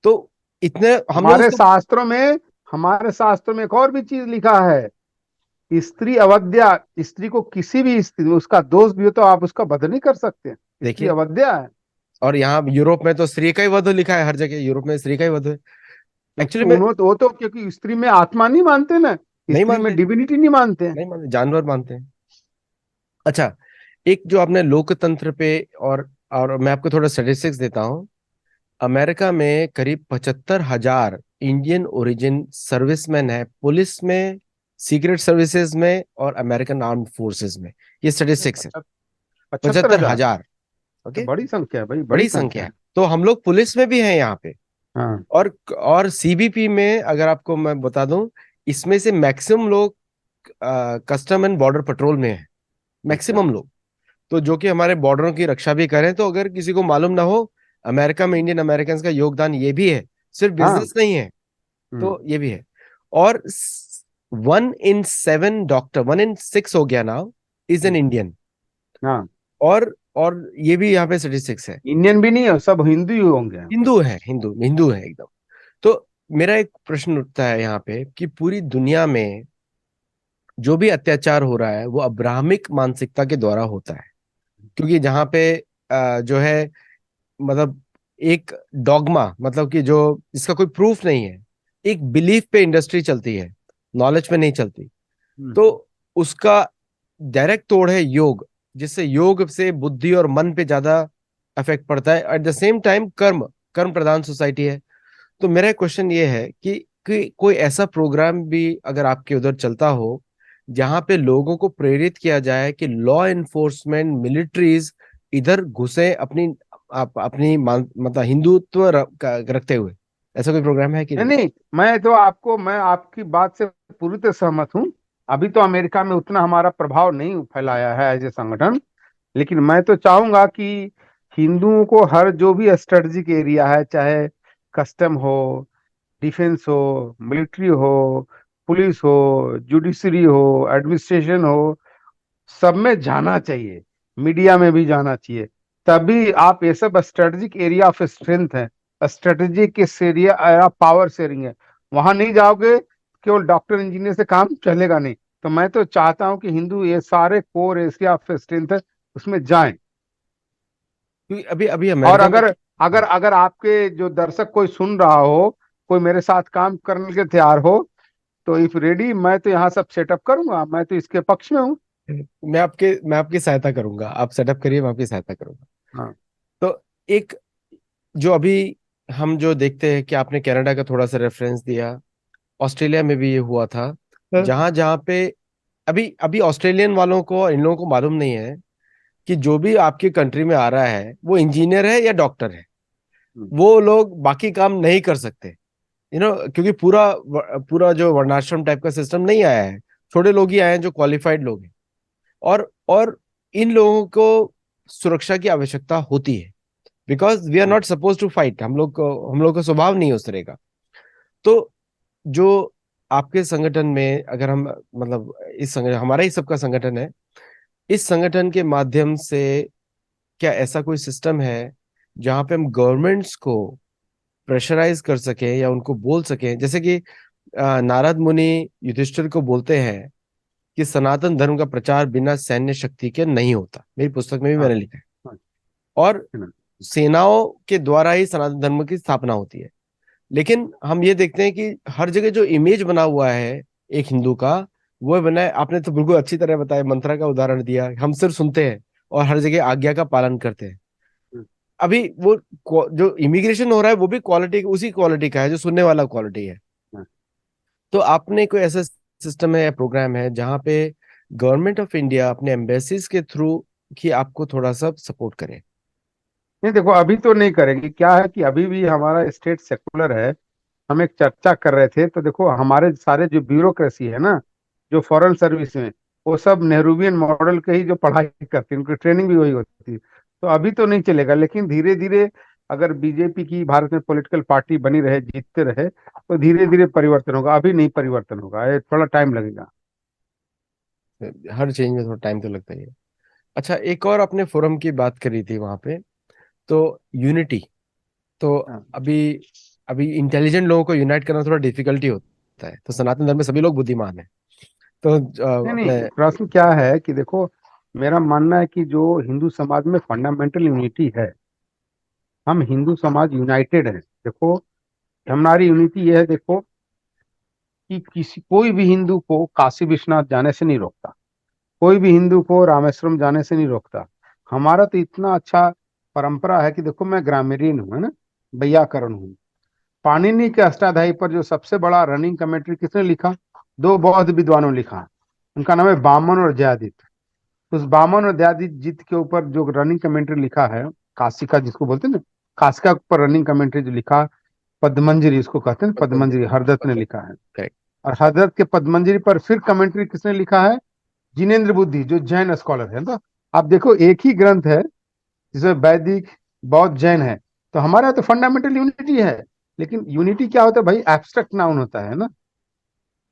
तो इतने हम लोग हमारे उसको शास्त्रों में हमारे शास्त्रों में एक और भी चीज लिखा है, स्त्री अवध्या। स्त्री को किसी भी स्त्री में उसका दोष भी हो तो आप उसका वध नहीं कर सकते, स्त्री देखिए। अवध्या है। और यहाँ यूरोप में तो स्त्री का ही वध लिखा है, हर जगह यूरोप में स्त्री का ही वध है। क्योंकि एक्चुअली में वो तो क्योंकि स्त्री में आत्मा नहीं मानते ना, नहीं स्त्री में मानते, डिविनिटी नहीं मानते। नहीं मानते, जानवर मानते हैं। अच्छा, एक जो आपने लोकतंत्र पे, और मैं आपको थोड़ा स्टेटिस्टिक्स देता हूँ। अमेरिका में करीब 75,000 इंडियन ओरिजिन सर्विसमैन है, पुलिस में, सीक्रेट सर्विसेज में और अमेरिकन आर्म्ड फोर्सेस में। ये स्टेटिस्टिक्स है। 75,000। 75,000। तो ओके, बड़ी संख्या है भाई, बड़ी बड़ी संख्या संख्या है। है। तो हम लोग पुलिस में भी हैं यहाँ पे। हाँ। और सीबीपी में अगर आपको मैं बता दूं, इसमें से मैक्सिमम लोग कस्टम एंड बॉर्डर पेट्रोल में है, अच्छा। मैक्सिमम लोग। तो जो कि हमारे बॉर्डरों की रक्षा भी करें। तो अगर किसी को मालूम ना हो, अमेरिका में इंडियन अमेरिकन का योगदान ये भी है, सिर्फ हाँ। बिजनेस नहीं है। हम्म। तो ये भी है। और 1 in 7 डॉक्टर, 1 in 6 हो गया now, is an hmm. Indian. हाँ। और ये भी यहाँ पे स्टेटिस्टिक्स है। इंडियन भी नहीं है, सब हिंदू ही होंगे। हिंदू है, हिंदू हिंदू है एकदम। तो मेरा एक प्रश्न उठता है यहाँ पे कि पूरी दुनिया में जो भी अत्याचार हो रहा है वो अब्राहमिक मानसिकता के द्वारा होता है। क्योंकि जहाँ पे जो है, मतलब एक डॉगमा, मतलब कि जो जिसका कोई प्रूफ नहीं है, एक बिलीफ पे इंडस्ट्री चलती है, नॉलेज पे नहीं चलती। हम्म। तो उसका डायरेक्ट तोड़ है योग, जिससे योग से बुद्धि और मन पे ज्यादा इफेक्ट पड़ता है। एट द सेम टाइम कर्म, कर्म प्रधान सोसाइटी है। तो मेरा क्वेश्चन ये है कि कोई ऐसा प्रोग्राम भी अगर आपके उधर चलता हो जहां पे लोगों को प्रेरित किया जाए कि लॉ एनफोर्समेंट मिलिट्रीज इधर घुसे, अपनी मतलब हिंदुत्व रखते हुए, ऐसा कोई प्रोग्राम है कि नहीं नहीं? नहीं, मैं आपकी बात से पूरी तरह सहमत हूँ। अभी तो अमेरिका में उतना हमारा प्रभाव नहीं फैलाया है एज ए संगठन, लेकिन मैं तो चाहूंगा कि हिंदुओं को हर जो भी स्ट्रेटेजिक एरिया है, चाहे कस्टम हो, डिफेंस हो, मिलिट्री हो, पुलिस हो, जुडिशरी हो, एडमिनिस्ट्रेशन हो, सब में जाना चाहिए, मीडिया में भी जाना चाहिए। तभी आप, ये सब स्ट्रेटेजिक एरिया ऑफ स्ट्रेंथ है, स्ट्रेटेजिक एरिया पावर शेयरिंग है। वहां नहीं जाओगे, केवल डॉक्टर इंजीनियर से काम चलेगा नहीं। तो मैं तो चाहता हूं कि हिंदू ये सारे कोर एरिया ऑफ स्ट्रेंथ है उसमें जाएं। क्योंकि अभी अभी और अमेरिका में अगर अगर अगर आपके जो दर्शक कोई सुन रहा हो, कोई मेरे साथ काम करने के तैयार हो, तो इफ रेडी, मैं तो यहाँ सब सेटअप करूंगा, मैं तो इसके पक्ष में हूँ। मैं आपकी सहायता करूंगा, आप सेटअप करिए, मैं आपकी सहायता करूंगा। हाँ। तो एक जो अभी हम जो देखते हैं कि आपने कनाडा का थोड़ा सा रेफरेंस दिया, ऑस्ट्रेलिया में भी ये हुआ था। जहां जहां पे अभी अभी ऑस्ट्रेलियन वालों को, इन लोगों को मालूम नहीं है कि जो भी आपकी कंट्री में आ रहा है वो इंजीनियर है या डॉक्टर है। हम्म। वो लोग बाकी काम नहीं कर सकते, क्योंकि पूरा जो वर्णाश्रम टाइप का सिस्टम नहीं आया है। थोड़े लोग ही आए हैं जो क्वालिफाइड लोग हैं। और इन लोगों को सुरक्षा की आवश्यकता होती है, because we are not suppose to fight. हम लोग का स्वभाव नहीं उस तरह का। तो जो आपके संगठन में, अगर हम, मतलब इस संगठन, हमारा ही सबका संगठन है, इस संगठन के माध्यम से क्या ऐसा कोई सिस्टम है जहां पे हम गवर्नमेंट्स को प्रेशराइज कर सकें या उनको बोल सकें, जैसे कि नारद मुनि युधिष्ठिर को बोलते हैं कि सनातन धर्म का प्रचार बिना सैन्य शक्ति के नहीं होता। मेरी पुस्तक में भी हाँ। मैंने लिखा है। हाँ। और सेनाओं के द्वारा ही सनातन धर्म की स्थापना होती है। लेकिन हम ये देखते हैं कि हर जगह जो इमेज बना हुआ है एक हिंदू का, वो बना है, आपने तो बिल्कुल अच्छी तरह बताया, मंत्रा का उदाहरण दिया, हम सिर्फ सुनते हैं और हर जगह आज्ञा का पालन करते हैं। अभी वो जो इमिग्रेशन हो रहा है वो भी क्वालिटी, उसी क्वालिटी का है जो सुनने वाला क्वालिटी है। हाँ। तो आपने कोई ऐसा सिस्टम है या प्रोग्राम है जहां पे गवर्नमेंट ऑफ इंडिया अपने एम्बेसीज के थ्रू कि आपको थोड़ा सा सपोर्ट करे? नहीं देखो, अभी तो नहीं करेंगे। क्या है कि अभी भी हमारा स्टेट सेकुलर है। हम एक चर्चा कर रहे थे, तो देखो हमारे सारे जो ब्यूरोक्रेसी है ना, जो फॉरेन सर्विस में, वो सब नेहरूवियन मॉडल के ही जो पढ़ाई करती है, उनकी ट्रेनिंग भी वही होती है। तो अभी तो नहीं चलेगा, लेकिन धीरे धीरे अगर बीजेपी की भारत में पॉलिटिकल पार्टी बनी रहे, जीतते रहे, तो धीरे धीरे परिवर्तन होगा। अभी नहीं परिवर्तन होगा, ये थोड़ा टाइम लगेगा। हर चेंज में थोड़ा टाइम तो लगता ही है। अच्छा, एक और आपने फोरम की बात करी थी वहां पे, तो यूनिटी। तो हाँ। अभी अभी इंटेलिजेंट लोगों को यूनाइट करना थोड़ा डिफिकल्टी होता है, तो सनातन धर्म में सभी लोग बुद्धिमान है। तो नहीं अपने नहीं, प्रश्न क्या है कि देखो, मेरा मानना है कि जो हिंदू समाज में फंडामेंटल यूनिटी है, हम हिंदू समाज यूनाइटेड है। देखो, हमारी यूनिटी ये है, देखो, कि किसी कोई भी हिंदू को काशी विश्वनाथ जाने से नहीं रोकता, कोई भी हिंदू को रामेश्वरम जाने से नहीं रोकता। हमारा तो इतना अच्छा परंपरा है कि देखो, मैं ग्रामीण हूँ, है ना, वैयाकरण हूँ। पाणिनि के अष्टाध्यायी पर जो सबसे बड़ा रनिंग कमेंट्री किसने लिखा? दो बौद्ध विद्वानों लिखा। उनका नाम है वामन और जयादित। उस वामन और जयादित के ऊपर जो रनिंग कमेंट्री लिखा है, काशिका जिसको बोलते हैं ना, काशिका के ऊपर रनिंग कमेंट्री जो लिखा, पद्मंजरी इसको कहते हैं, पद्मंजरी हरदत्त ने लिखा है। करेक्ट। और हरदत्त के पद्मंजरी पर फिर कमेंट्री किसने लिखा है? जिनेन्द्र बुद्धि, जो जैन स्कॉलर है। तो आप देखो, एक ही ग्रंथ है जिसमें वैदिक, बौद्ध, जैन है। तो हमारा तो फंडामेंटल यूनिटी है। लेकिन यूनिटी क्या होता है भाई? एब्स्ट्रैक्ट नाउन होता है ना,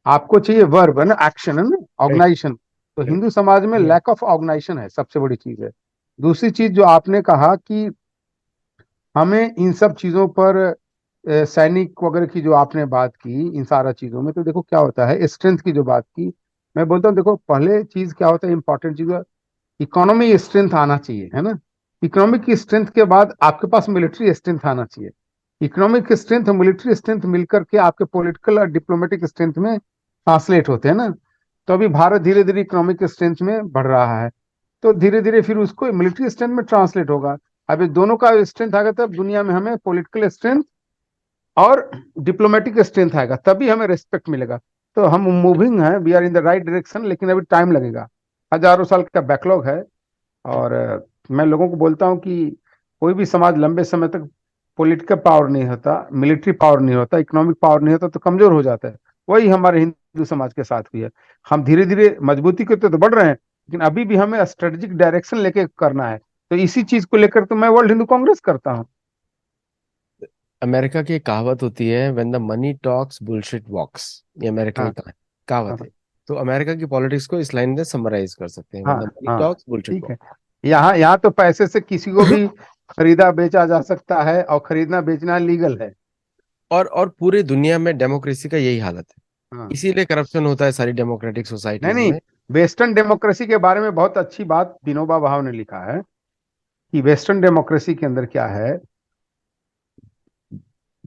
आपको चाहिए वर्ब, है ना, एक्शन, है ना, करेक्ट। ऑर्गेनाइजेशन। तो हिंदू समाज में लैक ऑफ ऑर्गेनाइजेशन है, सबसे बड़ी चीज है। दूसरी चीज जो आपने कहा कि हमें इन सब चीजों पर सैनिक वगैरह की जो आपने बात की, इन सारा चीजों में तो देखो क्या होता है, स्ट्रेंथ की जो बात की, मैं बोलता हूँ देखो, पहले चीज क्या होता है, इंपॉर्टेंट चीज, इकोनॉमी स्ट्रेंथ आना चाहिए, है ना। इकोनॉमिक की स्ट्रेंथ के बाद आपके पास मिलिट्री स्ट्रेंथ आना चाहिए। इकोनॉमिक स्ट्रेंथ और मिलिट्री स्ट्रेंथ मिलकर के आपके पॉलिटिकल और डिप्लोमेटिक स्ट्रेंथ में ट्रांसलेट होते हैं ना। तो अभी भारत धीरे धीरे इकोनॉमिक स्ट्रेंथ में बढ़ रहा है, तो धीरे धीरे फिर उसको मिलिट्री स्ट्रेंथ में ट्रांसलेट होगा। अभी दोनों का स्ट्रेंथ आएगा तब दुनिया में हमें पॉलिटिकल स्ट्रेंथ और डिप्लोमेटिक स्ट्रेंथ आएगा, तभी हमें रिस्पेक्ट मिलेगा। तो हम मूविंग है, we are in the right direction, लेकिन अभी टाइम लगेगा। हजारों साल का बैकलॉग है। और मैं लोगों को बोलता हूँ कि कोई भी समाज लंबे समय तक पॉलिटिकल पावर नहीं होता, मिलिट्री पावर नहीं होता, इकोनॉमिक पावर नहीं होता, तो कमजोर हो जाता है। वही हमारे हिंदू समाज के साथ भी है। हम धीरे धीरे मजबूती के तो बढ़ रहे हैं, लेकिन अभी भी हमें स्ट्रेटेजिक डायरेक्शन लेके करना है। तो इसी चीज को लेकर तो मैं वर्ल्ड हिंदू कांग्रेस करता हूँ। अमेरिका की एक कहावत होती है, when the money talks bullshit walks. ये अमेरिका की हाँ कहावत हाँ है। तो अमेरिका की पॉलिटिक्स को इस लाइन में समराइज कर सकते हैं, हाँ व्हेन द मनी हाँ, टॉक्स बुलशिट ठीक है। वॉक्स। यहाँ यहाँ तो पैसे से किसी को भी खरीदा बेचा जा सकता है, और खरीदना बेचना लीगल है। और पूरी दुनिया में डेमोक्रेसी का यही हालत है। हाँ, इसीलिए करप्शन होता है सारी डेमोक्रेटिक नहीं सोसाइटीज नहीं, में। वेस्टर्न डेमोक्रेसी के बारे में बहुत अच्छी बात विनोबा भावे ने लिखा है कि वेस्टर्न डेमोक्रेसी के अंदर क्या है,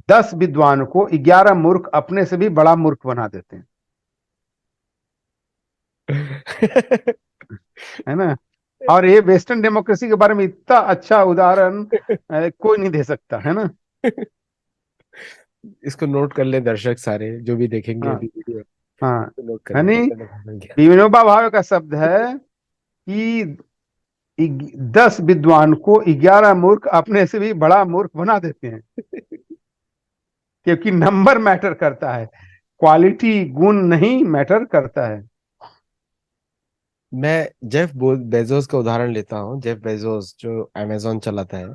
10 विद्वान को 11 मूर्ख अपने से भी बड़ा मूर्ख बना देते हैं, है ना। और ये वेस्टर्न डेमोक्रेसी के बारे में इतना अच्छा उदाहरण कोई नहीं दे सकता, है ना। इसको नोट कर ले दर्शक सारे जो भी देखेंगे हाँ अभी वीडियो, हाँ, इसको नोट कर है ले, नहीं। वेस्टर्न डेमोक्रेसी क्या। विनोबा भावे का शब्द है कि 10 विद्वान को 11 मूर्ख अपने से भी बड़ा मूर्ख बना देते हैं, क्योंकि नंबर मैटर करता है, क्वालिटी, गुण नहीं मैटर करता है। मैं बेजोस का उदाहरण लेता हूँ। जेफ बेजोस जो अमेजोन चलाता है,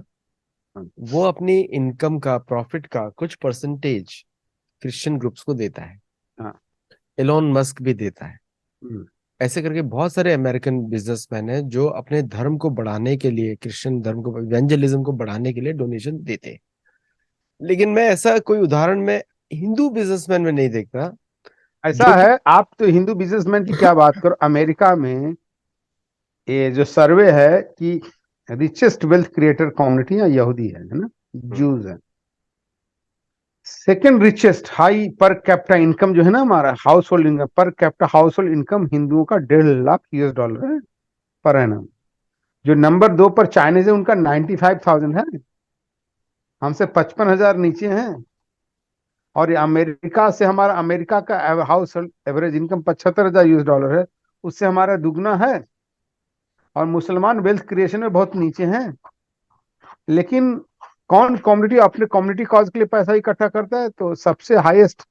वो अपनी इनकम का, प्रॉफिट का कुछ परसेंटेज क्रिश्चियन ग्रुप्स को देता है। हाँ, एलोन मस्क भी देता है। हम्म, ऐसे करके बहुत सारे अमेरिकन बिजनेसमैन हैं जो अपने धर्म को बढ़ाने के लिए, क्रिश्चियन धर्म को, इवेंजलिज्म को बढ़ाने के लिए डोनेशन देते हैं। लेकिन मैं ऐसा कोई उदाहरण में हिंदू बिजनेसमैन में नहीं देखता ऐसा जो कि है। आप तो हिंदू बिजनेसमैन की क्या बात करो, अमेरिका में ये जो सर्वे है कि रिचेस्ट वेल्थ क्रिएटर कम्युनिटी है, यहूदी है ना, जूज है। Second richest high per capita income जो है ना, हमारा house hold income, per capita house hold income हिंदुओं का $1.5 लाख है पर एनम। जो नंबर 2 पर चाइनीज है, उनका 95,000 है, हमसे 55,000 नीचे हैं। और ये अमेरिका से, हमारा अमेरिका का हाउस होल्ड एवरेज इनकम $75,000 है, उससे हमारा दुगना है। और मुसलमान वेल्थ क्रिएशन में बहुत नीचे हैं। लेकिन कौन कम्युनिटी अपने कम्युनिटी कॉज के लिए पैसा इकट्ठा करता है? तो सबसे हाईएस्ट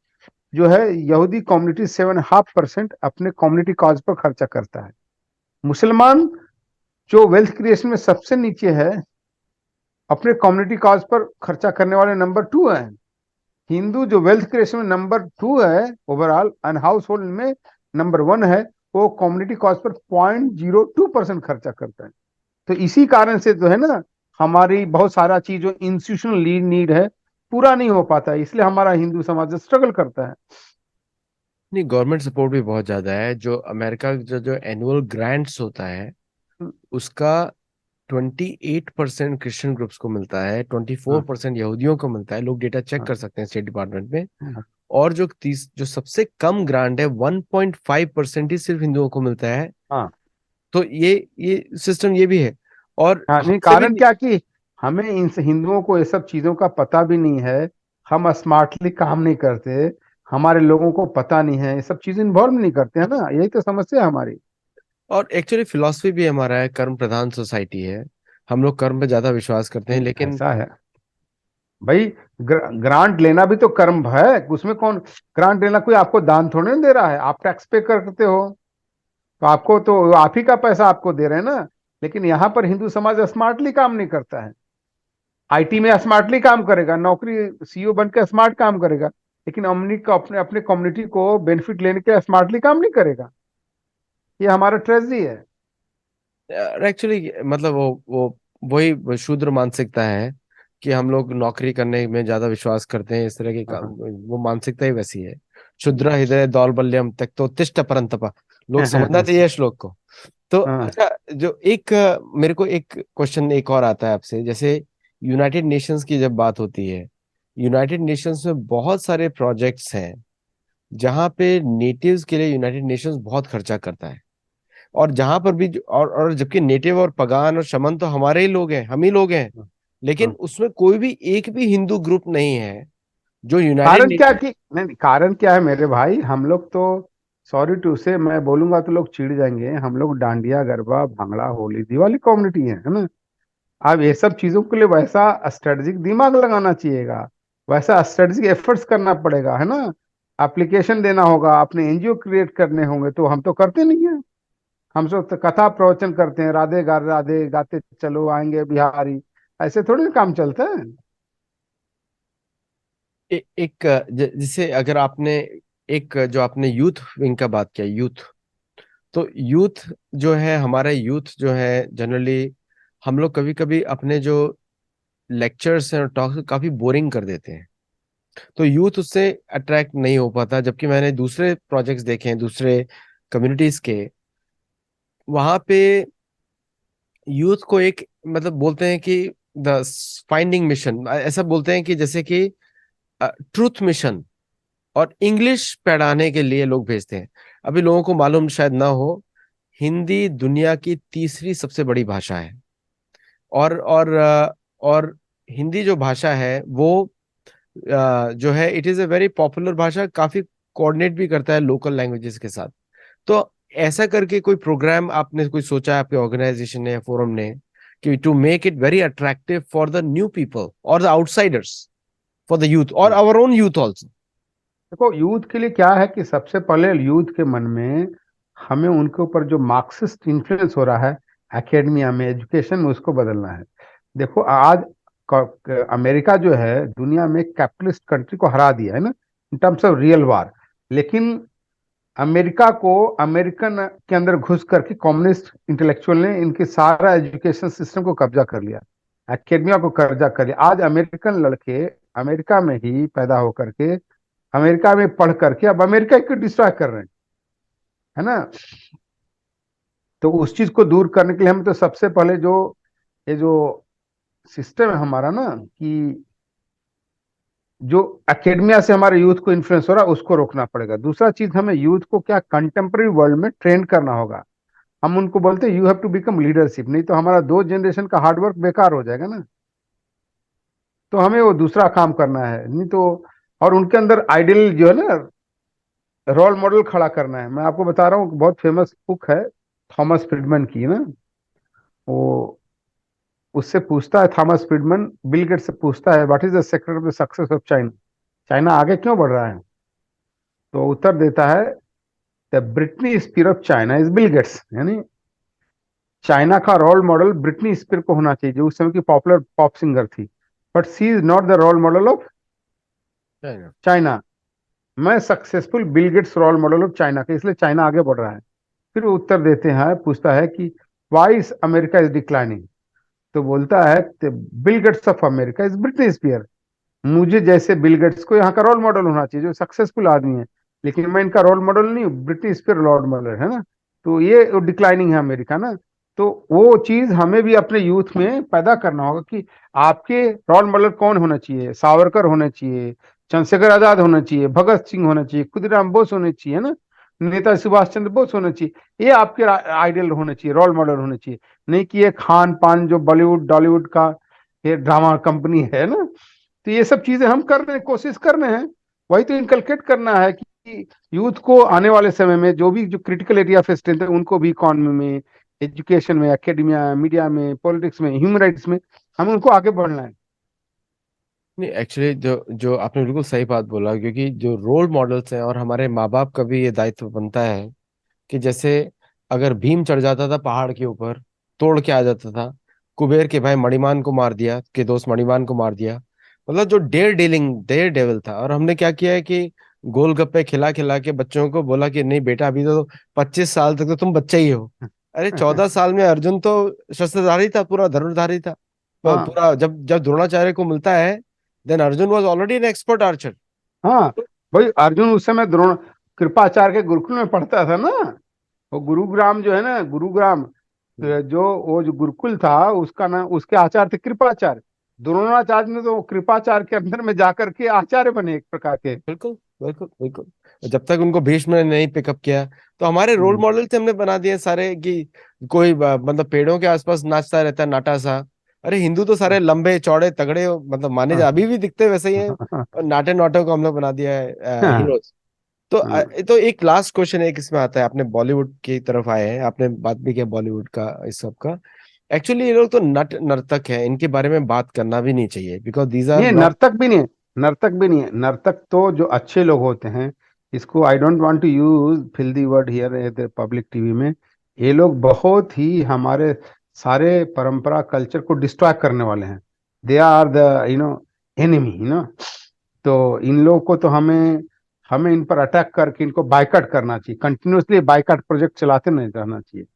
जो है यहूदी कम्युनिटी, 7.5% अपने कम्युनिटी कॉज पर खर्चा करता है। मुसलमान जो वेल्थ क्रिएशन में सबसे नीचे है, अपने कम्युनिटी कॉज पर खर्चा करने वाले नंबर 2 है। हिंदू जो वेल्थ क्रिएशन में नंबर 2 है ओवरऑल, एंड हाउस होल्ड में नंबर 1 है, वो कम्युनिटी कॉज पर 0.02% खर्चा करता है। तो इसी कारण से जो है ना, हमारी बहुत सारा चीज जो इंस्टीट्यूशनल नीड है, पूरा नहीं हो पाता है, इसलिए हमारा हिंदू समाज स्ट्रगल करता है। नहीं, गवर्नमेंट सपोर्ट भी बहुत ज्यादा है। जो अमेरिका का जो जो एनुअल ग्रांट्स होता है उसका 28% क्रिश्चियन ग्रुप्स को मिलता है, 24% यहूदियों को मिलता है। लोग डेटा चेक कर सकते हैं स्टेट डिपार्टमेंट में। हाँ, और जो सबसे कम ग्रांट है 1.5% ही सिर्फ हिंदुओं को मिलता है। हाँ, तो ये सिस्टम ये भी है। और हाँ। नहीं, हमसे भी कारण क्या कि हमें इन हिंदुओं को ये सब चीजों का पता भी नहीं है, हम स्मार्टली काम नहीं करते, हमारे लोगों को पता नहीं है, ये सब चीजें इन्वॉल्व नहीं करते हैं ना, यही तो समस्या है हमारी। और एक्चुअली फिलॉसफी भी हमारा है, कर्म प्रधान सोसाइटी है। हम लोग कर्म पे ज्यादा विश्वास करते हैं, नहीं, लेकिन ऐसा है भाई। ग्रांट लेना भी तो कर्म है, उसमें कौन ग्रांट लेना, कोई आपको दान थोड़े ना दे रहा है, आप टैक्स पे करते हो, तो आपको तो आप ही का पैसा आपको दे रहे हैं ना। लेकिन यहाँ पर हिंदू समाज स्मार्टली काम नहीं करता है। आईटी में स्मार्टली काम करेगा, नौकरी सीईओ बन के स्मार्ट काम करेगा, लेकिन अमनी को अपने अपने कम्युनिटी को बेनिफिट लेने के स्मार्टली काम नहीं करेगा। ये हमारा ट्रेजेडी है। एक्चुअली मतलब वो वही शूद्र मानसिकता है कि हम लोग नौकरी करने में ज्यादा विश्वास करते हैं। इस तरह की हाँ, वो मानसिकता ही वैसी है। क्षुद्र हृदय दौर्बल्यम त्यक्तोत्तिष्ठ परंतप। लोग समझना चाहिए ये श्लोक को। तो हाँ, अच्छा, जो एक मेरे को एक क्वेश्चन एक और आता है आपसे। जैसे यूनाइटेड नेशंस की जब बात होती है, यूनाइटेड नेशंस में बहुत सारे प्रोजेक्ट्स हैं जहां पे नेटिव्स के लिए यूनाइटेड नेशंस बहुत खर्चा करता है। और जहां पर भी और जबकि नेटिव और पगान और शमन तो हमारे ही लोग हैं, हम ही लोग हैं। लेकिन हाँ। उसमें कोई भी एक भी हिंदू ग्रुप नहीं है जो यूनाइटेड कारण क्या कि नहीं, कारण क्या है मेरे भाई, हम लोग तो, सॉरी टू से मैं बोलूंगा तो लोग चिढ़ जाएंगे, हम लोग डांडिया गरबा भांगड़ा होली दिवाली कम्युनिटी है ना। अब ये सब चीजों के लिए वैसा स्ट्रेटेजिक दिमाग लगाना चाहिएगा, वैसा स्ट्रेटेजिक एफर्ट्स करना पड़ेगा, है ना। एप्लीकेशन देना होगा, अपने एनजीओ क्रिएट करने होंगे, तो हम तो करते नहीं है। हम सब तो कथा प्रवचन करते हैं, राधे गाते चलो आएंगे बिहारी, ऐसे थोड़ी ना काम चलता है। एक जैसे अगर आपने एक जो आपने यूथ विंग का बात किया, यूथ, तो यूथ जो है, हमारा यूथ जो है जनरली, हम लोग कभी कभी अपने जो लेक्चर्स हैं और टॉक्स काफी बोरिंग कर देते हैं। तो यूथ उससे अट्रैक्ट नहीं हो पाता। जबकि मैंने दूसरे प्रोजेक्ट्स देखे हैं दूसरे कम्युनिटीज के, वहां पे यूथ को एक मतलब बोलते हैं कि द फाइंडिंग मिशन, ऐसा बोलते हैं कि जैसे कि ट्रूथ मिशन और इंग्लिश पढ़ाने के लिए लोग भेजते हैं। अभी लोगों को मालूम शायद ना हो, हिंदी दुनिया की तीसरी सबसे बड़ी भाषा है। और हिंदी जो भाषा है वो जो है it is a very popular भाषा, काफी कोऑर्डिनेट भी करता है लोकल लैंग्वेजेस के साथ। तो ऐसा करके कोई प्रोग्राम आपने कोई सोचा है आपके ऑर्गेनाइजेशन ने या फोरम ने कि to make it very attractive for the new people और the outsiders, for the youth और आवर ओन यूथ ऑल्सो? देखो, यूथ के लिए क्या है कि सबसे पहले यूथ के मन में हमें उनके ऊपर जो मार्क्सिस्ट इन्फ्लुएंस हो रहा है एकेडमिया में, एजुकेशन में, उसको बदलना है। देखो आज अमेरिका जो है दुनिया में कैपिटलिस्ट कंट्री को हरा दिया है ना, इन टर्म्स ऑफ रियल वार। लेकिन अमेरिका को अमेरिकन के अंदर घुस करके कम्युनिस्ट इंटेलेक्चुअल ने इनके सारा एजुकेशन सिस्टम को कब्जा कर लिया, एकेडमिया को कब्जा कर लिया। आज अमेरिकन लड़के अमेरिका में ही पैदा होकर के अमेरिका में पढ़ करके अब अमेरिका को डिस्ट्रॉय कर रहे हैं, है ना। तो उस चीज को दूर करने के लिए हम तो सबसे पहले जो ये जो सिस्टम है हमारा ना, कि जो एकेडमिया से हमारे यूथ को इन्फ्लुएंस हो रहा है उसको रोकना पड़ेगा। दूसरा चीज, हमें यूथ को क्या कंटेम्प्रेरी वर्ल्ड में ट्रेन करना होगा। हम उनको बोलते हैं you have to become leadership, नहीं तो हमारा 2 जनरेशन का हार्डवर्क बेकार हो जाएगा ना। तो हमें वो दूसरा काम करना है, नहीं तो। और उनके अंदर आइडियल जो है ना, रोल मॉडल खड़ा करना है। मैं आपको बता रहा हूँ, बहुत फेमस बुक है थॉमस फ्रीडमैन की ना। वो उससे पूछता है, थॉमस फ्रीडमैन बिल गेट्स से पूछता है, what is the secret of the success of China, China आगे क्यों बढ़ रहा है। तो उत्तर देता है, the Britney Spear of China is Bill Gates, यानी चाइना का रोल मॉडल ब्रिटनी स्पीयर को होना चाहिए, जो उस समय की पॉपुलर पॉप सिंगर थी। But she is not the role model of China. मैं successful Bill Gates role model of China का, इसलिए चाइना आगे बढ़ रहा है। फिर वो उत्तर देते हैं, पूछता है कि why is America is declining. तो बोलता है Bill Gates of America is Britney Spear, मुझे जैसे बिल गेट्स को यहाँ का रोल मॉडल होना चाहिए, जो सक्सेसफुल आदमी है, लेकिन मैं इनका रोल मॉडल नहीं हूँ, ब्रिटिश पे रोल मॉडल है ना। तो ये डिक्लाइनिंग है अमेरिका ना। तो वो चीज हमें भी अपने यूथ में पैदा करना होगा कि आपके रोल मॉडल कौन होना चाहिए। सावरकर होना चाहिए, चंद्रशेखर आजाद होना चाहिए, भगत सिंह होना चाहिए, खुदीराम बोस होने चाहिए ना, नेता सुभाष चंद्र बोस होना चाहिए। ये आपके आइडियल होने चाहिए, रोल मॉडल होने चाहिए। नहीं कि ये खान पान जो बॉलीवुड डॉलीवुड का ये ड्रामा कंपनी है ना। तो ये सब चीजें हम कर रहे हैं, कोशिश कर रहे हैं। वही तो इनकलकेट करना है कि यूथ को आने वाले समय में जो भी जो क्रिटिकल एरिया ऑफ स्ट्रेंथ है उनको भी इकोनॉमी में, एजुकेशन में, एकेडमिया, मीडिया में, पॉलिटिक्स में, ह्यूमन राइट्स में हमें उनको आगे बढ़ना है। नहीं, एक्चुअली जो जो आपने बिल्कुल सही बात बोला, क्योंकि जो रोल मॉडल्स हैं और हमारे माँ बाप का भी ये दायित्व बनता है कि जैसे अगर भीम चढ़ जाता था पहाड़ के ऊपर, तोड़ के आ जाता था, कुबेर के भाई मणिमान को मार दिया, के दोस्त मणिमान को मार दिया, मतलब जो डेयर डेविल था। और हमने क्या किया है कि गोलगप्पे खिला खिला के बच्चों को बोला कि नहीं बेटा, अभी तो 25 साल तक तो तुम बच्चा ही हो। अरे 14 साल में अर्जुन तो शस्त्रधारी था, पूरा धनुर्धारी था। हाँ पूरा जब जब द्रोणाचार्य को मिलता है, then Arjun was already an expert archer. हाँ। भाई अर्जुन उस समय द्रोण कृपाचार्य के गुरुकुल में पढ़ता था ना। वो गुरुग्राम जो है ना, गुरुग्राम, तो जो वो जो गुरुकुल था उसका नाम, उसके आचार्य थे कृपाचार्य। द्रोणाचार्य ने तो कृपाचार्य के अंदर में जाकर के आचार्य बने एक प्रकार के। बिल्कुल बिल्कुल बिल्कुल। जब तक उनको भीष्म ने नहीं पिकअप किया, तो हमारे रोल हम्म, मॉडल से हमने बना दिए सारे कि कोई मतलब पेड़ों के आसपास नाचता रहता है नाटा सा। अरे हिंदू तो सारे लंबे चौड़े तगड़े मतलब माने जा, हाँ, अभी भी दिखते वैसे ही हैं। हाँ, और नाटे नौटे को हम लोग बना दिया है हाँ, हीरोज। तो हाँ। तो एक लास्ट क्वेश्चन एक इसमें आता है, आपने बॉलीवुड की तरफ आए हैं, आपने बात भी किया बॉलीवुड का इस सब का। एक्चुअली ये लोग तो नर्तक है, इनके बारे में बात करना भी नहीं चाहिए, बिकॉज दीज आर ये नॉट। नर्तक भी नहीं है, नर्तक भी नहीं है। नर्तक तो जो अच्छे लोग होते हैं, इसको I don't want to use filthy word here the public TV में। ये लोग बहुत ही हमारे सारे परंपरा कल्चर को डिस्ट्रॉय करने वाले हैं। They are the you know enemy, you know. तो इन लोगों को तो हमें हमें इन पर अटैक करके इनको बाइकआउट करना चाहिए, कंटिन्यूअसली बाइकआउट प्रोजेक्ट चलाते नहीं रहना चाहिए।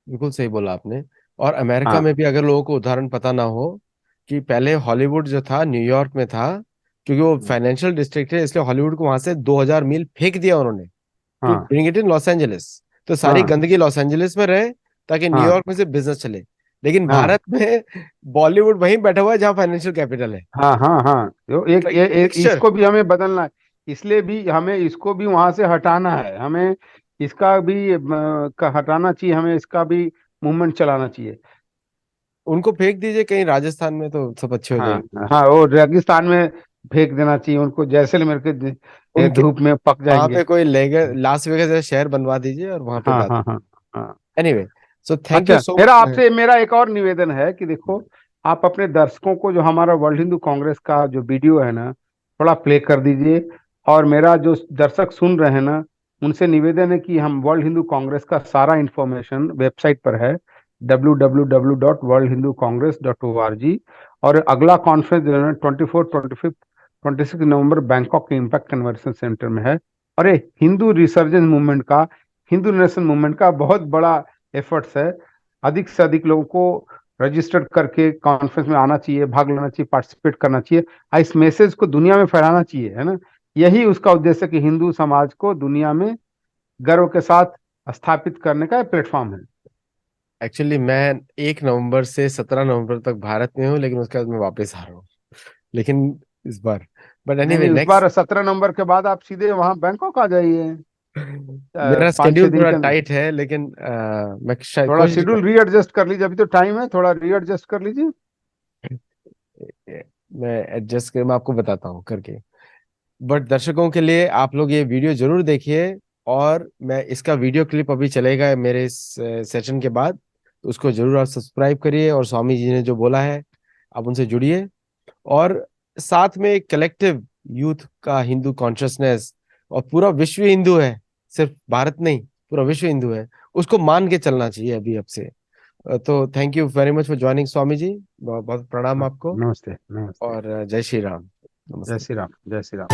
बिल्कुल सही बोला आपने। और अमेरिका हाँ, में भी अगर लोगों को उदाहरण पता ना हो कि पहले हॉलीवुड जो था न्यूयॉर्क में था, क्योंकि वो फाइनेंशियल डिस्ट्रिक्ट है, इसलिए हॉलीवुड को वहां से 2000 मील फेंक दिया उन्होंने टू हाँ, bring it in Los Angeles. तो सारी हाँ, गंदगी लॉस एंजलिस में रहे, ताकि हाँ, न्यूयॉर्क में से बिजनेस चले। लेकिन हाँ, भारत में बॉलीवुड वहीं बैठा हुआ है जहाँ फाइनेंशियल कैपिटल है। हाँ, हाँ, हाँ। तो एक लाइक मिक्सचर। इसको भी हमें बदलना है। इसलिए भी हमें इसको भी वहां से हटाना है। हमें इसका भी हटाना चाहिए। हमें इसका भी मूवमेंट चलाना चाहिए। उनको फेंक दीजिए कहीं राजस्थान में, तो सब अच्छे हो हाँ, जाएंगे। हाँ, वो रेगिस्तान में फेंक देना चाहिए उनको, जैसलमेर के उनके धूप में पक वहां जाएंगे। पे कोई लेगर लास वेगास जैसा शहर बनवा दीजिए और वहां पे हाँ, डाल हाँ, दीजिए। हाँ, हाँ। एनीवे, सो थैंक यू अच्छा, सो मेरा मच। आपसे मेरा एक और निवेदन है कि देखो, आप अपने दर्शकों को जो हमारा वर्ल्ड हिंदू कांग्रेस का जो वीडियो है ना, थोड़ा प्ले कर दीजिए। और मेरा जो दर्शक सुन रहे हैं ना, उनसे निवेदन है कि हम वर्ल्ड हिंदू कांग्रेस का सारा इंफॉर्मेशन वेबसाइट पर है, www.worldhinducongress.org। और अगला कॉन्फ्रेंस जो है 24, 25, 26 नवंबर बैंकॉक के इम्पैक्ट कन्वेंशन सेंटर में है। और ये हिंदू रिसर्जेंस मूवमेंट का, हिंदू नेशन मूवमेंट का बहुत बड़ा एफर्ट्स है। अधिक से अधिक लोगों को रजिस्टर करके कॉन्फ्रेंस में आना चाहिए, भाग लेना चाहिए, पार्टिसिपेट करना चाहिए, और इस मैसेज को दुनिया में फैलाना चाहिए, है ना। यही उसका उद्देश्य है कि हिंदू समाज को दुनिया में गर्व के साथ स्थापित करने का प्लेटफॉर्म है। एक्चुअली मैं 1 नवंबर से 17 नवंबर तक भारत में हूँ, लेकिन उसके बाद मैं वापस आ रहा हूँ। लेकिन इस बार, बट नहीं, एनीवे नहीं, उस नेक्स्ट। बार 17 नवंबर के बाद आप सीधे वहां बैंकॉक आ जाइए। मेरा 5-6 स्केड्यूल दिन थोड़ा के अंदर टाइट है, लेकिन मैं शायद थोड़ा कोशिश शेड्यूल रीएडजस्ट कर लीजिए। अभी तो टाइम है, थोड़ा रीएडजस्ट कर लीजिए। मैं एडजस्ट कर, मैं आपको बताता हूँ करके। बट दर्शकों के लिए आप लोग ये वीडियो जरूर देखिए। और मैं इसका वीडियो क्लिप अभी चलेगा मेरे इस सेशन के बाद, तो उसको जरूर आप सब्सक्राइब करिए, और स्वामी जी ने जो बोला है आप उनसे जुड़िए। और साथ में एक कलेक्टिव यूथ का हिंदू कॉन्शियसनेस, और पूरा विश्व हिंदू है, सिर्फ भारत नहीं, पूरा विश्व हिंदू है, उसको मान के चलना चाहिए अभी अब से। तो thank you very much for joining Swami ji, बहुत बहुत प्रणाम हाँ, आपको। नमस्ते, नमस्ते। और जय श्री राम। जय नमस्ते। श्री राम, जय श्री राम।